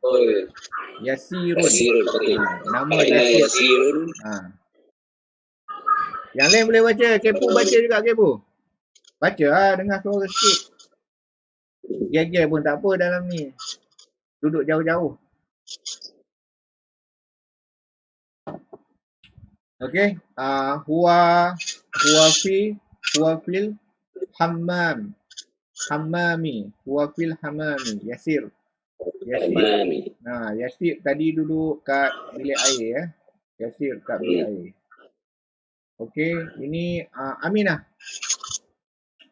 Oh, Yasirun. yasirun. Okay. Nama Aina Yasir. yasirun. Yang lain boleh baca. Kepo baca juga, Kepo. Baca lah, dengar suara sikit. Gel-gel pun tak apa dalam ni. Duduk jauh-jauh. Okay. Huwa fil hammam. Hammami. Huwa fil hammami. Yasir. Yasir tadi duduk kat bilik air Yasir kat bilik air. Okey, ini Aminah.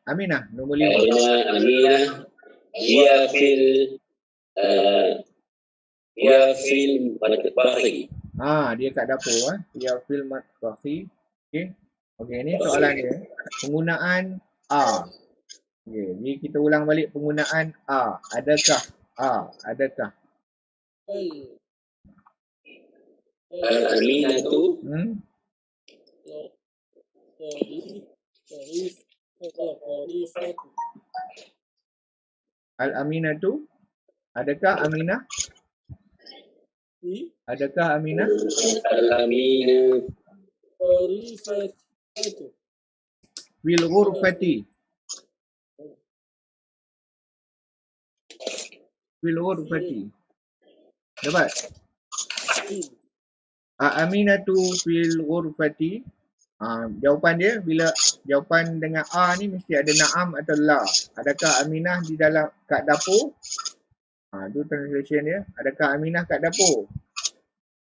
Aminah nombor 5. Aminah hiya fil matbakhi. Dia kat dapur Hiya fil matbakhi. Okey. Okey, ni soalan dia. Penggunaan a. Okey, ni kita ulang balik penggunaan a. Adakah? Adakah? Al-aminatu Al-aminatu. Adakah Aminah? Adakah Aminah? Al-aminatu Fil ghurfati. Fil ghurfati. Dapat? Aminatu fil ghurfati. Jawapan dia, bila jawapan dengan A ni mesti ada na'am atau la. Adakah Aminah di dalam kat dapur? Tu translation dia. Adakah Aminah kat dapur?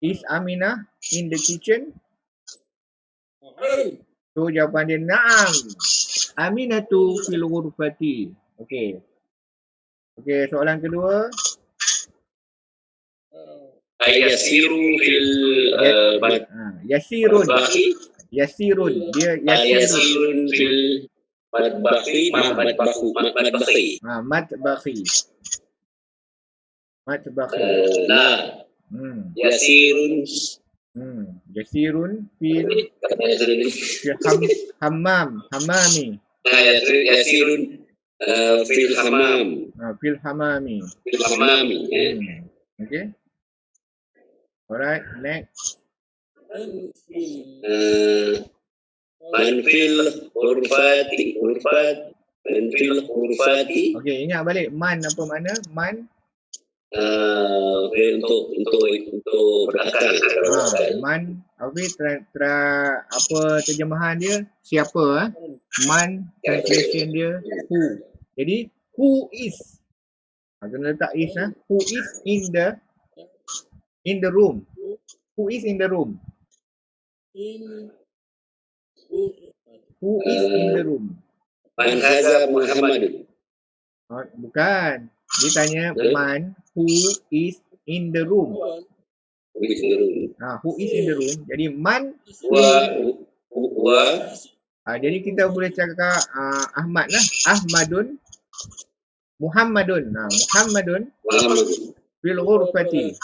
Is Aminah in the kitchen? So jawapan dia na'am. Aminatu fil ghurfati. Okey. Okey, soalan kedua. Yasiru fil Yasirun. matbakhi. Yasirun. Dia Yasirun fil matbakhi. Matbakhi. La. Yasirun. Yasirun fil hammami. Yasirun fil hammam. Fil hammami. Okay. Alright, next. Man fil hurfati. Man fil hurfati. Okay, ingat balik man apa makna? Man untuk belakang. Man apa terjemahan dia? Siapa? Man translation dia who. Jadi who is? Kena letak is Who is in the room? Who is in the room? Who is in the room? Man haza Muhammadun. Bukan. Dia tanya man who is in the room. Who is in the room? Who is in the room. Jadi man jadi kita boleh cakap Ahmad lah. Ahmadun. Muhammadun. Muhammadun fil ghurfati.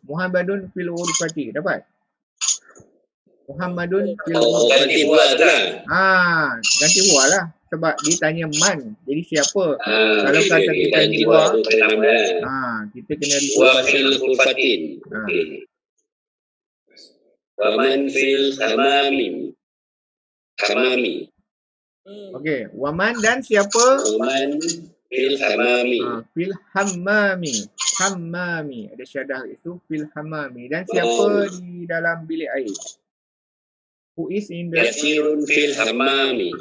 Muhammadun fil ghurfati. Dapat? Muhammadun fil ghurfati. Ganti huwa lah. Sebab dia tanya man. Jadi siapa? Kalau kata kita huwa, kita kena wa fil ghurfatin. Wa man fil hamami. Okey, waman dan siapa? Waman fil hamami. Fil hammami. Hammami. Ada syadah itu fil hammami. Dan siapa di dalam bilik air? Who is in the Yasirun fil hammami.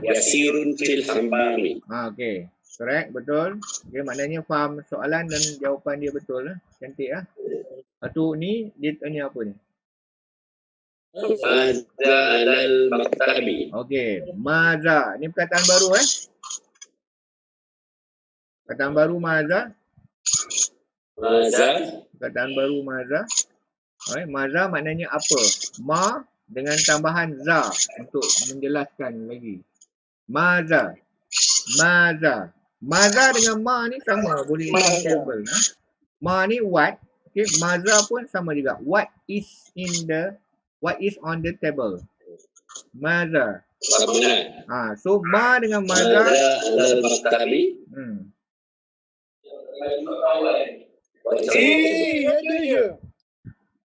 Yasirun fil hammami. Okey. Correct, betul. Okay, maknanya faham soalan dan jawapan dia betul lah. Cantik lah. Lepas tu ni dia tanya apa ni? Maza alal maktabi. Okey, maza. Ni perkataan baru Perkataan baru maza. Maza. Perkataan baru maza. Alright, maza maknanya apa? Ma dengan tambahan za untuk menjelaskan lagi. Maza. Maza. Maza dengan ma ni sama, boleh interchangeable. Ma ni what? Okay, maza pun sama juga. What is on the table? Maza. So ma dengan maza. Maza alal maktabi.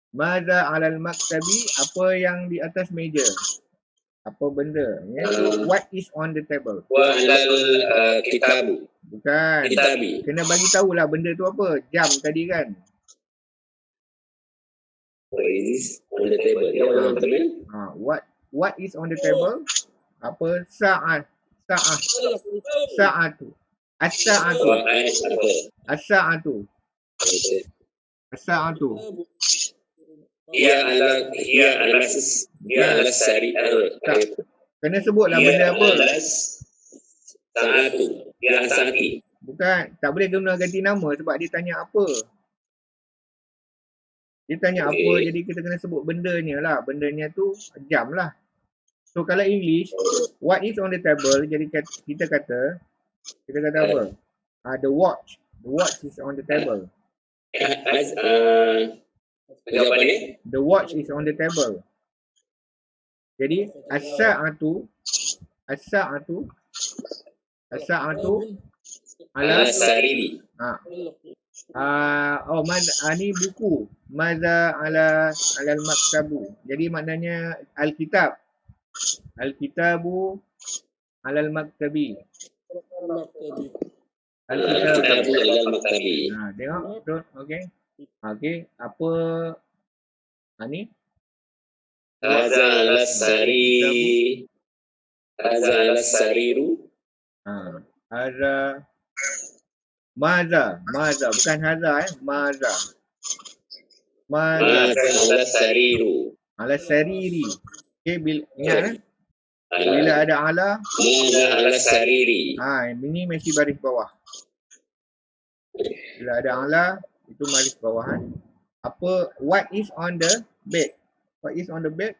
Maza alal maktabi, apa yang di atas meja? Apa benda? So, what is on the table? Wa alal kitabu. Bukan. Kitabi. Kena bagi tahulah benda tu apa. Jam tadi kan. What is on the table? What is on the table? Apa? Sa'atu. Ia ala sari. Kena sebutlah benda apa. Sa'atu. Ya sa'ati. Bukan. Tak boleh guna ganti nama sebab dia tanya apa. Dia tanya apa, jadi kita kena sebut bendanya lah. Bendanya tu jam lah. So kalau English, what is on the table, jadi kita kata apa? The watch. The watch is on the table. Jawapannya? The watch is on the table. Jadi as-sa'atu ala sariri. Ni buku. Maza alal maktabu. Jadi maknanya alkitab. Alkitabu alal maktabi. Alkitabu alal maktabi. Tengok betul. Okey. Apa ni? Haza ala sariru. Haza Maza bukan haza Maza ala sariru. Ala sariri. Okey, ingat bila ada ala, Maza ala sariri. ini mesti baris bawah. Bila ada ala, itu baris bawahan. Apa? What is on the bed? What is on the bed?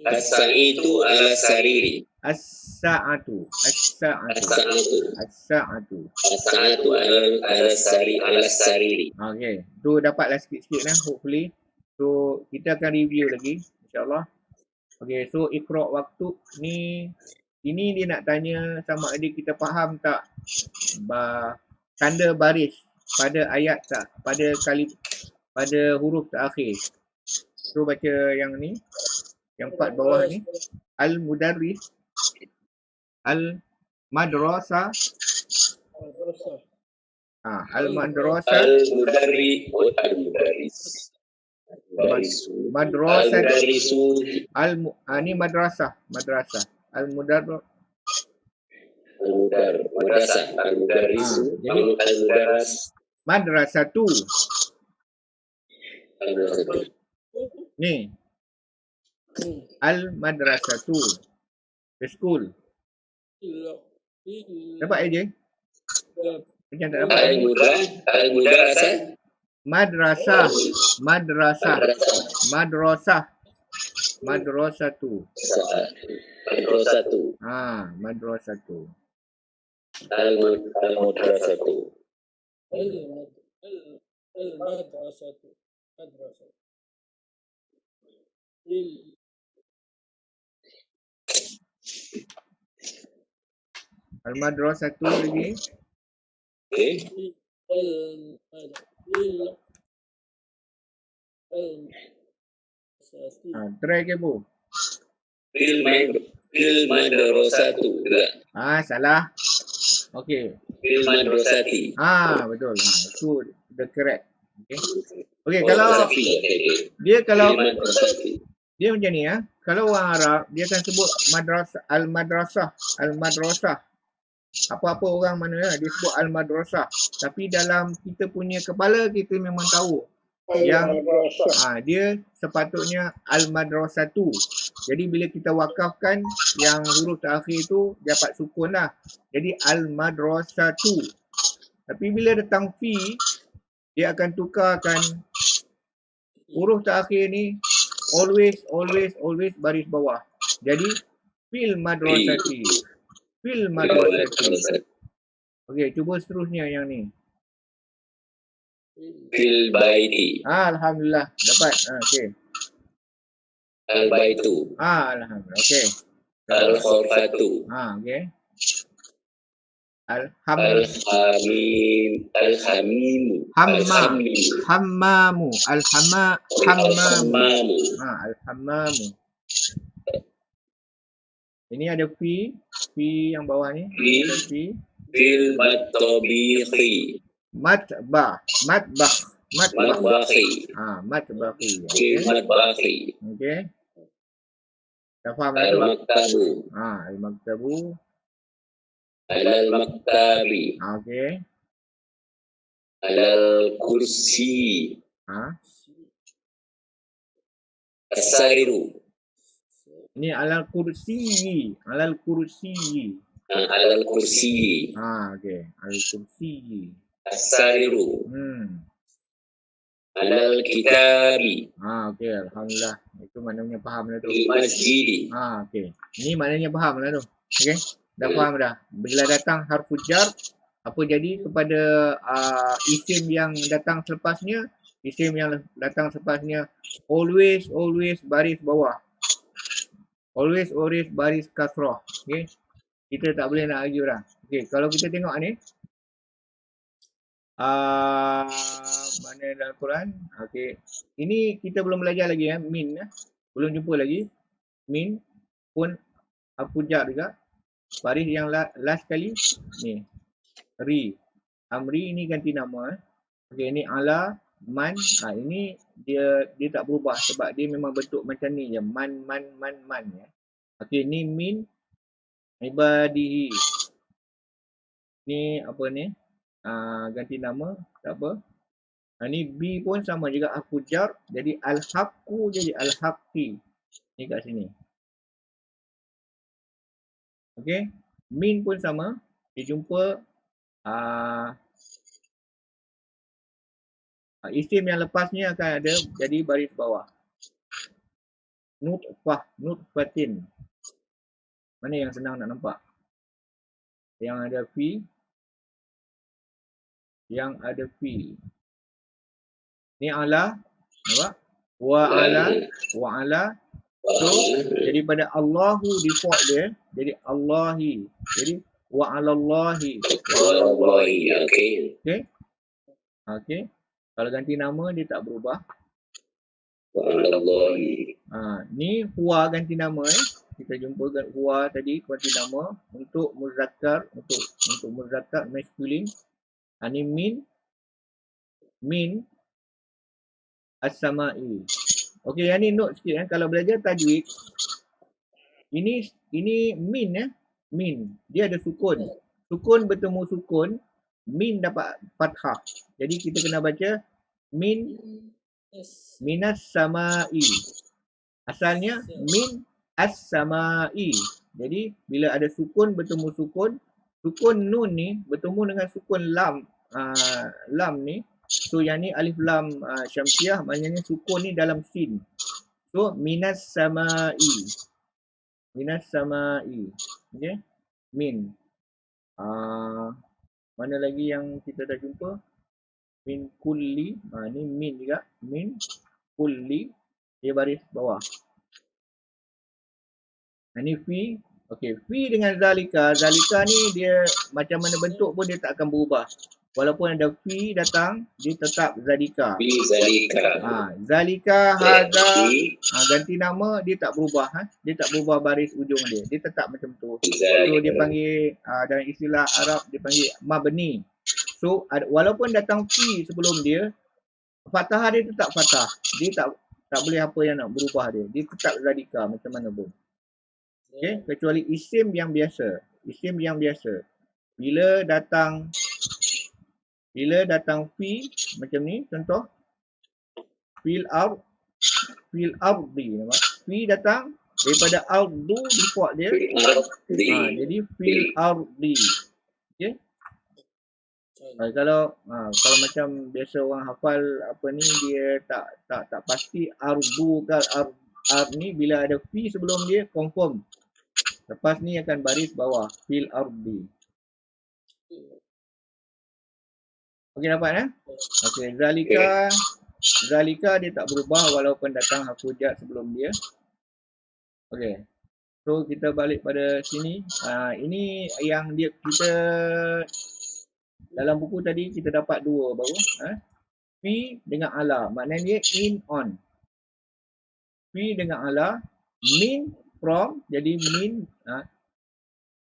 As-sa'itu ala sariri. As-sa'atu ala sariri. Okey, tu dapatlah sikit-sikit lah hopefully. So kita akan review lagi insya-Allah. Okey, so iqra waktu ni, ini dia nak tanya sama ada kita faham tak tanda baris pada ayat tak, pada huruf terakhir. So baca yang ni, yang part bawah ni, al-mudarris, al-madrasah, al-madrasah, madrasah, ni madrasah, al-mudarris, madrasatu. Ni al-madrasatu, the school. Dapat aja? Macam tak dapat. Al-mudarasah. Madrasah. Madrasatu. Madrasatu. Al-mudarasatu. Al-madrasatu lagi. Try ke bu? Fil madrasatu. Salah. Okey. Fil madrasati. Betul. Itu the correct. Okey, kalau dia macam ni kalau orang Arab dia akan sebut madrasah, al-madrasah. Apa-apa orang mana dia sebut al-madrasah. Tapi dalam kita punya kepala kita memang tahu yang Al-Madrasah. dia sepatutnya Al-Madrasatu. Jadi bila kita wakafkan yang huruf terakhir tu dapat sukun lah. Jadi Al-Madrasatu. Tapi bila datang fi, dia akan tukarkan huruf terakhir ni always baris bawah. Jadi fil madrasati. Fil madrasati. Okey, cuba seterusnya yang ni. Fil baiti. Alhamdulillah dapat. Okey. Al baitu. Alhamdulillah. Okey. Al khurfatu. Okey. Al-hamimu. Hammamu. Al-hammamu. Al-hammamu. Ini ada fi yang bawah ni. Fi. Fil matbahi. Matbahi. Fil matbahi. Okey. Dah faham tak? Al-maktabu. Al-maktabu. Al-maktabi. Okey. Al-kursi. As-sariru. Ini alal kursi. Al-kursi. Okey. Al-kursi. As-sariru. Al-kitabi. Okey, alhamdulillah. Itu maknanya faham dah tu. Al-masjidi. Okey. Ini maknanya faham lah tu. Okey. Dah faham dah. Bila datang harful jar, apa jadi kepada isim yang datang selepasnya? Isim yang datang selepasnya always baris bawah. Always baris kasrah. Okey. Kita tak boleh nak argue dah. Okey, kalau kita tengok ni mana dalam Quran? Okey. Ini kita belum belajar lagi min belum jumpa lagi. Min pun harful jar juga. Baris yang last kali ni. Ri. Amri ini ganti nama. Okey, ini ala, man. Ini dia tak berubah sebab dia memang bentuk macam ni je. Man ya. Okey, ni min ibadihi. Ni apa ni? Ganti nama, tak apa. Ni B pun sama juga harful jar. Jadi al-haqqu jadi al-haqqi. Ni kat sini. Okey. Min pun sama. Dia jumpa isim yang lepasnya akan ada jadi baris bawah. Nutfatin. Mana yang senang nak nampak? Yang ada fi. Ni ala. Nampak? Wa ala. So, jadi pada Allahu default dia. Jadi Allahi. Jadi wa alallahi. Okey. Kalau ganti nama dia tak berubah. Wa alallahi. Ni huwa ganti nama Kita jumpa huwa tadi ganti nama untuk muzakkar, untuk muzakkar maskulin. Ni min as-sama'i. Okey, yang ni note sikit kalau belajar tajwid. Ini min min. Dia ada sukun. Sukun bertemu sukun, min dapat fathah. Jadi kita kena baca minas sama'i. Asalnya min as-sama'i. Jadi bila ada sukun bertemu sukun nun ni bertemu dengan sukun lam ni. So yang ni alif lam syamsiah, maknanya sukun ni dalam sin. So minas sama'i. Okey. Min. Mana lagi yang kita dah jumpa? Min kulli. Ni min juga. Min kulli. Dia baris bawah. Ni fi. Okey, fi dengan zalika. Zalika ni dia macam mana bentuk pun dia tak akan berubah. Walaupun ada fi datang, dia tetap zalika. Fi zalika. Zalika hadza. Ganti nama dia tak berubah. Dia tak berubah baris ujung dia. Dia tetap macam tu. So dia panggil dalam istilah Arab dia panggil mabni. So walaupun datang fi sebelum dia, fathah dia tetap fathah. Dia tak boleh apa yang nak berubah dia. Dia tetap zalika macam mana pun. Okey, kecuali isim yang biasa. Bila datang fi macam ni, contoh Fil ardi. Nampak? Fi datang daripada ardu default dia. Jadi fil ardi. Okey. Kalau macam biasa orang hafal apa ni, dia tak pasti ardu ke ard ni, bila ada fi sebelum dia confirm. Lepas ni akan baris bawah fil ardi. Okey, dapat Okey, zalika dia tak berubah walaupun datang harfu jar sebelum dia. Okey. So kita balik pada sini. Ini yang kita dalam buku tadi kita dapat dua baru. Fi dengan ala, maknanya in on. Fi dengan ala, min from, jadi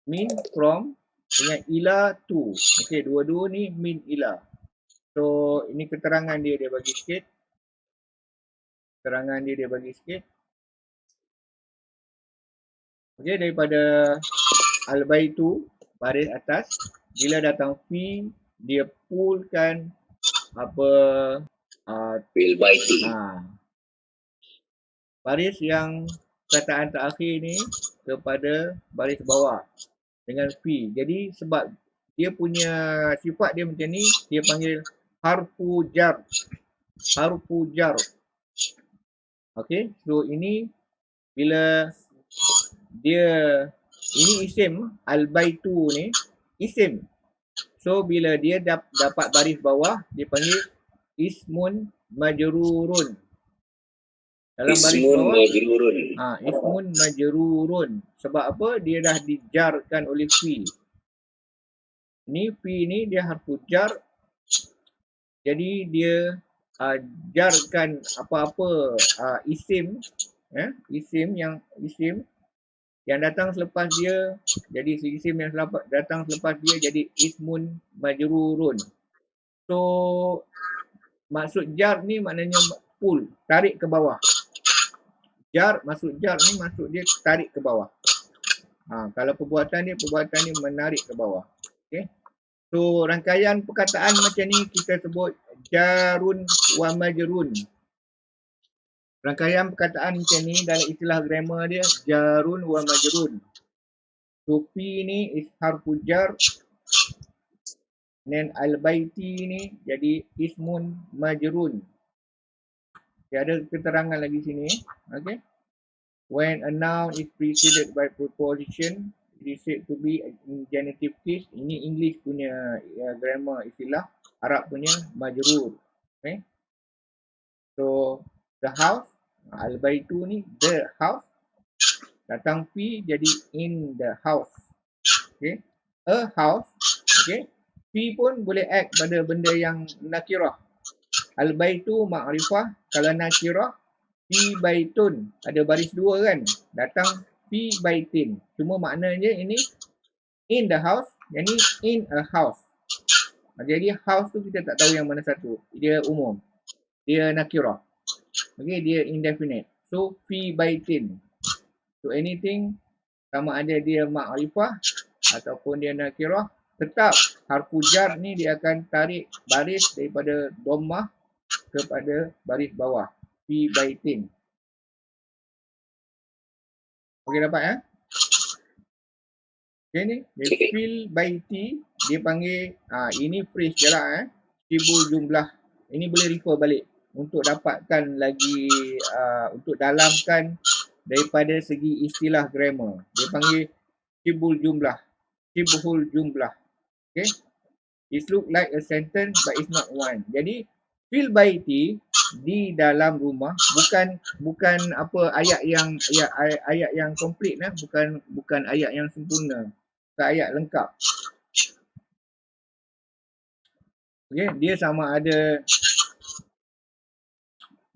min from dengan ila to. Okey, dua-dua ni min ila. So ini keterangan dia bagi sikit. Okey, daripada al-baitu baris atas, bila datang fi dia pullkan apa fil baiti. Baris yang kataan terakhir ni kepada baris bawah dengan fi. Jadi sebab dia punya sifat dia macam ni, dia panggil harfu jar. Okey, so ini bila dia, ini isim, al-baitu ni isim. So bila dia dapat baris bawah, dia panggil ismun majrurun. Dalam baris bawah, ismun majrurun. Sebab apa? Dia dah dijarkan oleh fi. Ni fi ni dia harfu jar. Jadi dia jarkan apa-apa isim, isim yang datang selepas dia, jadi isim yang datang selepas dia jadi ismun majrurun. So maksud jar ni maknanya pull, tarik ke bawah. Maksud jar ni maksud dia tarik ke bawah. Kalau perbuatan dia menarik ke bawah. Okey. So rangkaian perkataan macam ni kita sebut jarun wa majrun. Rangkaian perkataan macam ni dalam istilah grammar dia jarun wa majrun. So fi ni is harfu jar, dan al-baiti ni jadi ismun majrun. Okay, ada keterangan lagi sini. Okay. When a noun is preceded by preposition, it is said to be in genitive case. Ini English punya grammar istilah, Arab punya majrur. Okay. So the house, al-baitu ni the house, datang fi jadi in the house. Okay. A house. Okay. Fi pun boleh act pada benda yang nakirah. Al-baitu ma'rifah, kalau nakirah fi baitun, ada baris dua kan, datang fi baitin. Cuma maknanya ini in the house, jadi in a house. Jadi house tu kita tak tahu yang mana satu. Dia umum, dia nakirah. Okay, dia indefinite. So fi baitin. So anything, sama ada dia ma'rifah ataupun dia nakirah, tetap harfu jar ni dia akan tarik baris daripada dhammah kepada baris bawah, fi baitin. Okey, dapat Okay ni, fil baiti dia panggil ini phrase je lah sibul jumlah. Ini boleh refer balik untuk dapatkan lagi untuk dalamkan daripada segi istilah grammar. Dia panggil sibul jumlah. Okay. It look like a sentence but it's not one. Jadi fil baiti di dalam rumah bukan apa ayat yang komplit bukan ayat yang sempurna, bukan ayat lengkap. Okey, dia sama ada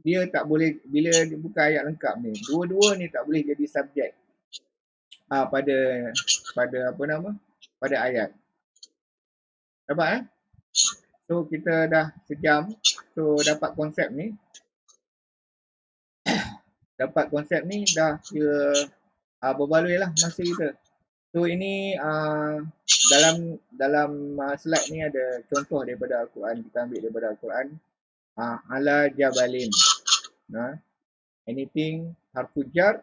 dia tak boleh, bila dia bukan ayat lengkap ni, dua-dua ni tak boleh jadi subjek pada pada ayat. Dapat So kita dah sejam. So dapat konsep ni. Dah berbaloi lah masa kita. So ini dalam slide ni ada contoh daripada Al-Quran. Kita ambil daripada Al-Quran. Ala jabalin. anything harfu jar,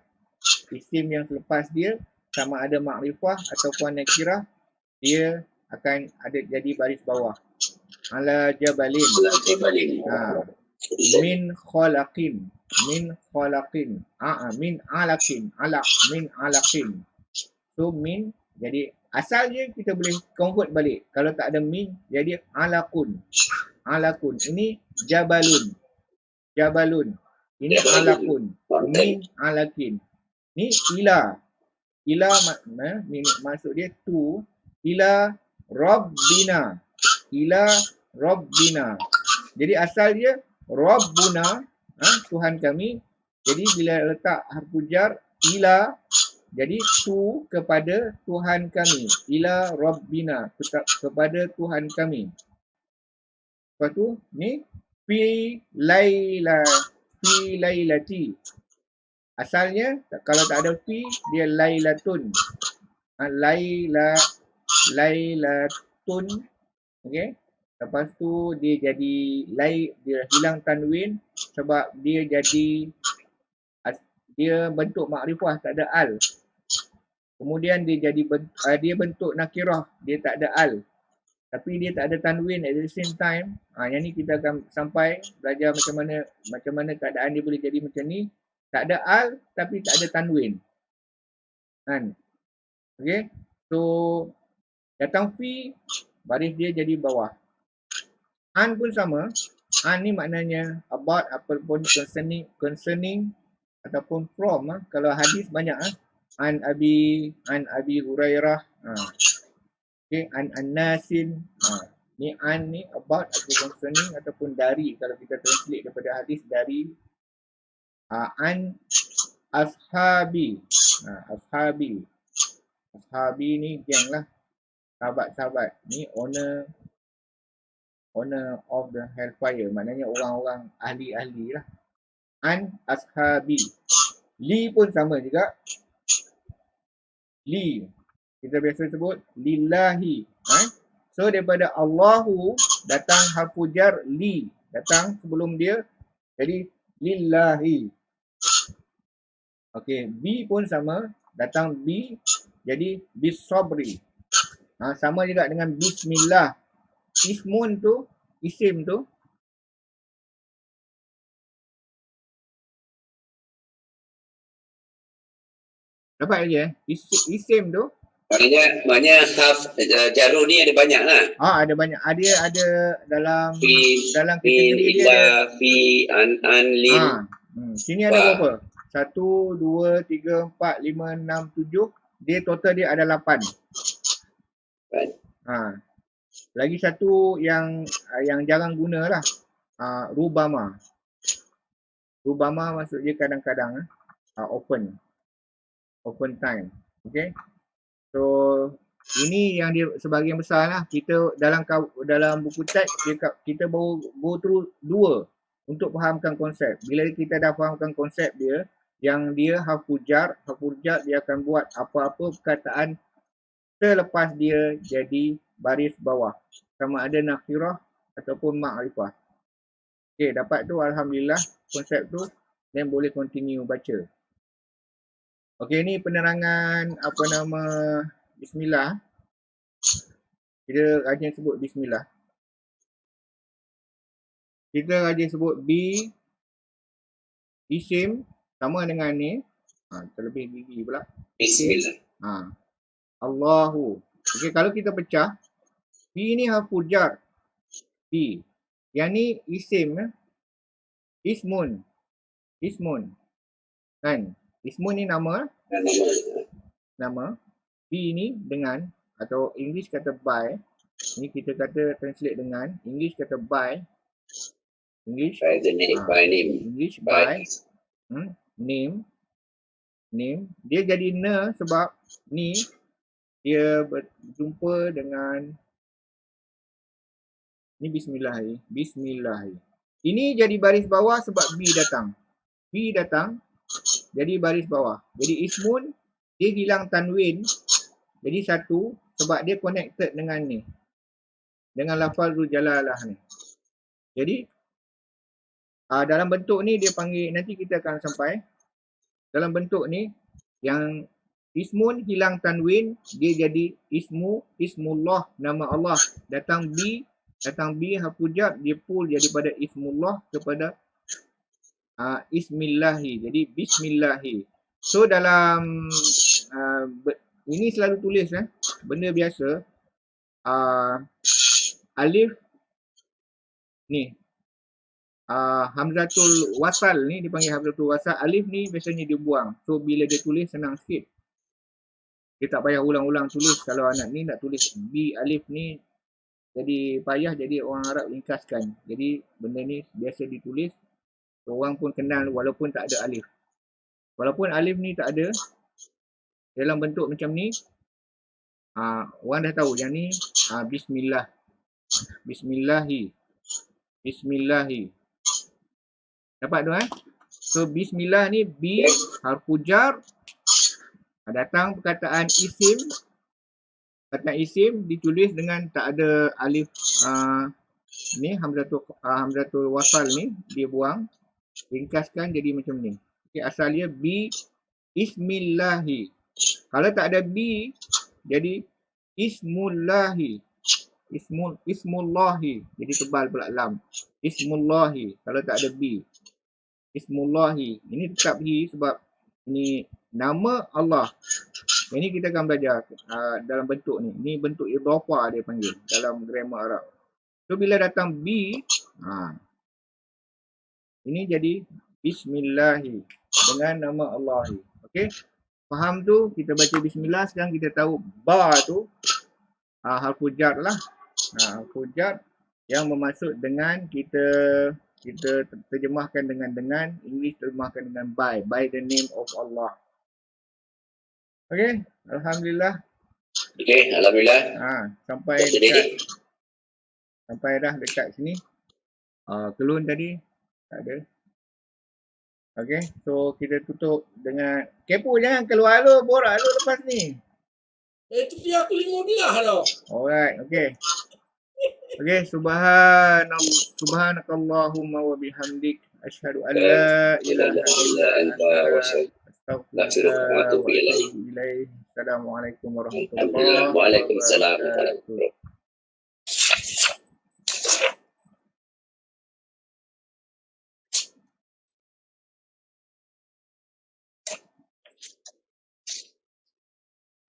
isim yang selepas dia sama ada makrifah ataupun nakirah, dia akan ada jadi baris bawah. Ala jabalin. Min khalaqin. Min khalaqin. Min alakin. Alaq. Min alakin. So min, jadi asal je kita boleh convert balik. Kalau tak ada min, jadi alakun. Alakun. Ini jabalun. Jabalun. Ini alakun. Min alakin. Ni ila. Ila maksud dia tu. Ila Rabbina. Ila Rabbina. Jadi asal dia Rabbuna, Tuhan kami. Jadi bila letak harfu jar ila, jadi tu kepada Tuhan kami. Ila Rabbina, kepada Tuhan kami. Lepas tu ni fi lailati. Asalnya kalau tak ada fi, dia lailatun. Lailatun. Okey. Lepas tu dia jadi dia hilang tanwin sebab dia jadi dia bentuk makrifah, tak ada al. Kemudian dia jadi dia bentuk nakirah, dia tak ada al. Tapi dia tak ada tanwin at the same time. Yang ni kita akan sampai belajar macam mana keadaan dia boleh jadi macam ni. Tak ada al tapi tak ada tanwin. Kan? Okey. So datang fi, baris dia jadi bawah. An pun sama. An ni maknanya about ataupun concerning ataupun from. Kalau hadis banyak. An Abi Hurairah. Okay. An Nasin. Ni an ni about atau concerning ataupun dari. Kalau kita translate daripada hadis dari. An Ashabi. Ashabi. Ashabi ni geng lah. Sahabat-sahabat. Ni owner of the hellfire. Maknanya orang-orang ahli-ahli lah. An ashabi. Li pun sama juga. Li. Kita biasa sebut lillahi. So daripada Allahu datang harfu jar li. Datang sebelum dia. Jadi lillahi. Okey. Bi pun sama. Datang bi. Jadi bisabri. Sama juga dengan bismillah. Ismun tu, isim tu. Dapat lagi isim tu. Maknanya jaru ni ada banyak lah. Ada banyak. Ada dalam kategori dia ada. Fi, an, lin. Sini ada berapa? 1, 2, 3, 4, 5, 6, 7. Dia total dia ada 8. Lagi satu yang jarang guna lah. Rubama. Rubama maksud dia kadang-kadang. Open time. Okay. So ini yang dia sebahagian besar lah. Kita dalam buku teks kita baru go through 2 untuk fahamkan konsep. Bila kita dah fahamkan konsep dia, yang dia harfu jar dia akan buat apa-apa perkataan selepas dia jadi baris bawah. Sama ada nakirah ataupun makrifah. Okey, dapat tu alhamdulillah konsep tu, dan boleh continue baca. Okey, ni penerangan bismillah. Kita rajin sebut bismillah. Kita rajin sebut bi, isim sama dengan ni. Terlebih gigi pula. Bismillah. Allahu. Okey, kalau kita pecah, bi ni harfu jar. Bi. Yang ni isim. Ismun. Kan? Ismun ni nama. Bi ni dengan, atau English kata by. Ni kita kata translate dengan. English kata by. English. By name. English by. Name. Dia jadi ne sebab ni dia berjumpa dengan ni bismillah. Ini jadi baris bawah sebab bi datang. Jadi baris bawah. Jadi ismun dia hilang tanwin. Jadi satu sebab dia connected dengan ni. Dengan lafazul jalalah ni. Jadi Dalam bentuk ni dia panggil, nanti kita akan sampai. Dalam bentuk ni yang ismun hilang tanwin, dia jadi ismullah, nama Allah. Datang bi hafujat, dia pull jadi pada ismullah kepada ismillahi. Jadi bismillahi. So dalam ini selalu tulis benda biasa. Alif ni hamzatul wasal ni dipanggil hamzatul wasal. Alif ni biasanya dia buang. So bila dia tulis senang sikit. Dia tak payah ulang-ulang tulis. Kalau anak ni nak tulis B alif ni jadi payah, jadi orang Arab ringkaskan. Jadi benda ni biasa ditulis. So, orang pun kenal walaupun tak ada alif. Walaupun alif ni tak ada dalam bentuk macam ni, orang dah tahu yang ni bismillah. Bismillahi. Bismillahi. Dapat tu So bismillah ni bi harfu jar. Datang perkataan isim. Perkataan isim ditulis dengan tak ada alif ni hamzatul wasal ni dia buang. Ringkaskan jadi macam ni. Okay, asal dia bi ismillahi. Kalau tak ada bi jadi ismullahi. Ismullahi. Jadi tebal pula lam. Ismullahi. Kalau tak ada bi. Ismullahi. Ini tetap hi sebab ini nama Allah. Ini kita akan belajar dalam bentuk ni. Ini bentuk idhafah dia panggil dalam grammar Arab. So bila datang bi, ini jadi bismillahi dengan nama Allah. Okey. Faham tu? Kita baca bismillah. Sekarang kita tahu ba tu harfu jar lah. Harfu jar yang bermaksud dengan kita terjemahkan dengan English terjemahkan dengan by the name of Allah. Okey, alhamdulillah. Okey, alhamdulillah. Sampai dah dekat sini. Kelun tadi tak ada. Okey, so kita tutup dengan kepo, jangan keluar lu, borak lu lepas ni. Itu dia aku 15 dah. Alright, okey. Okey, subhanakallahumma wa bihamdik asyhadu an la ilaha illa anta astaghfiruka wa atubu ilaik. Assalamualaikum warahmatullahi wabarakatuh. Waalaikumsalam.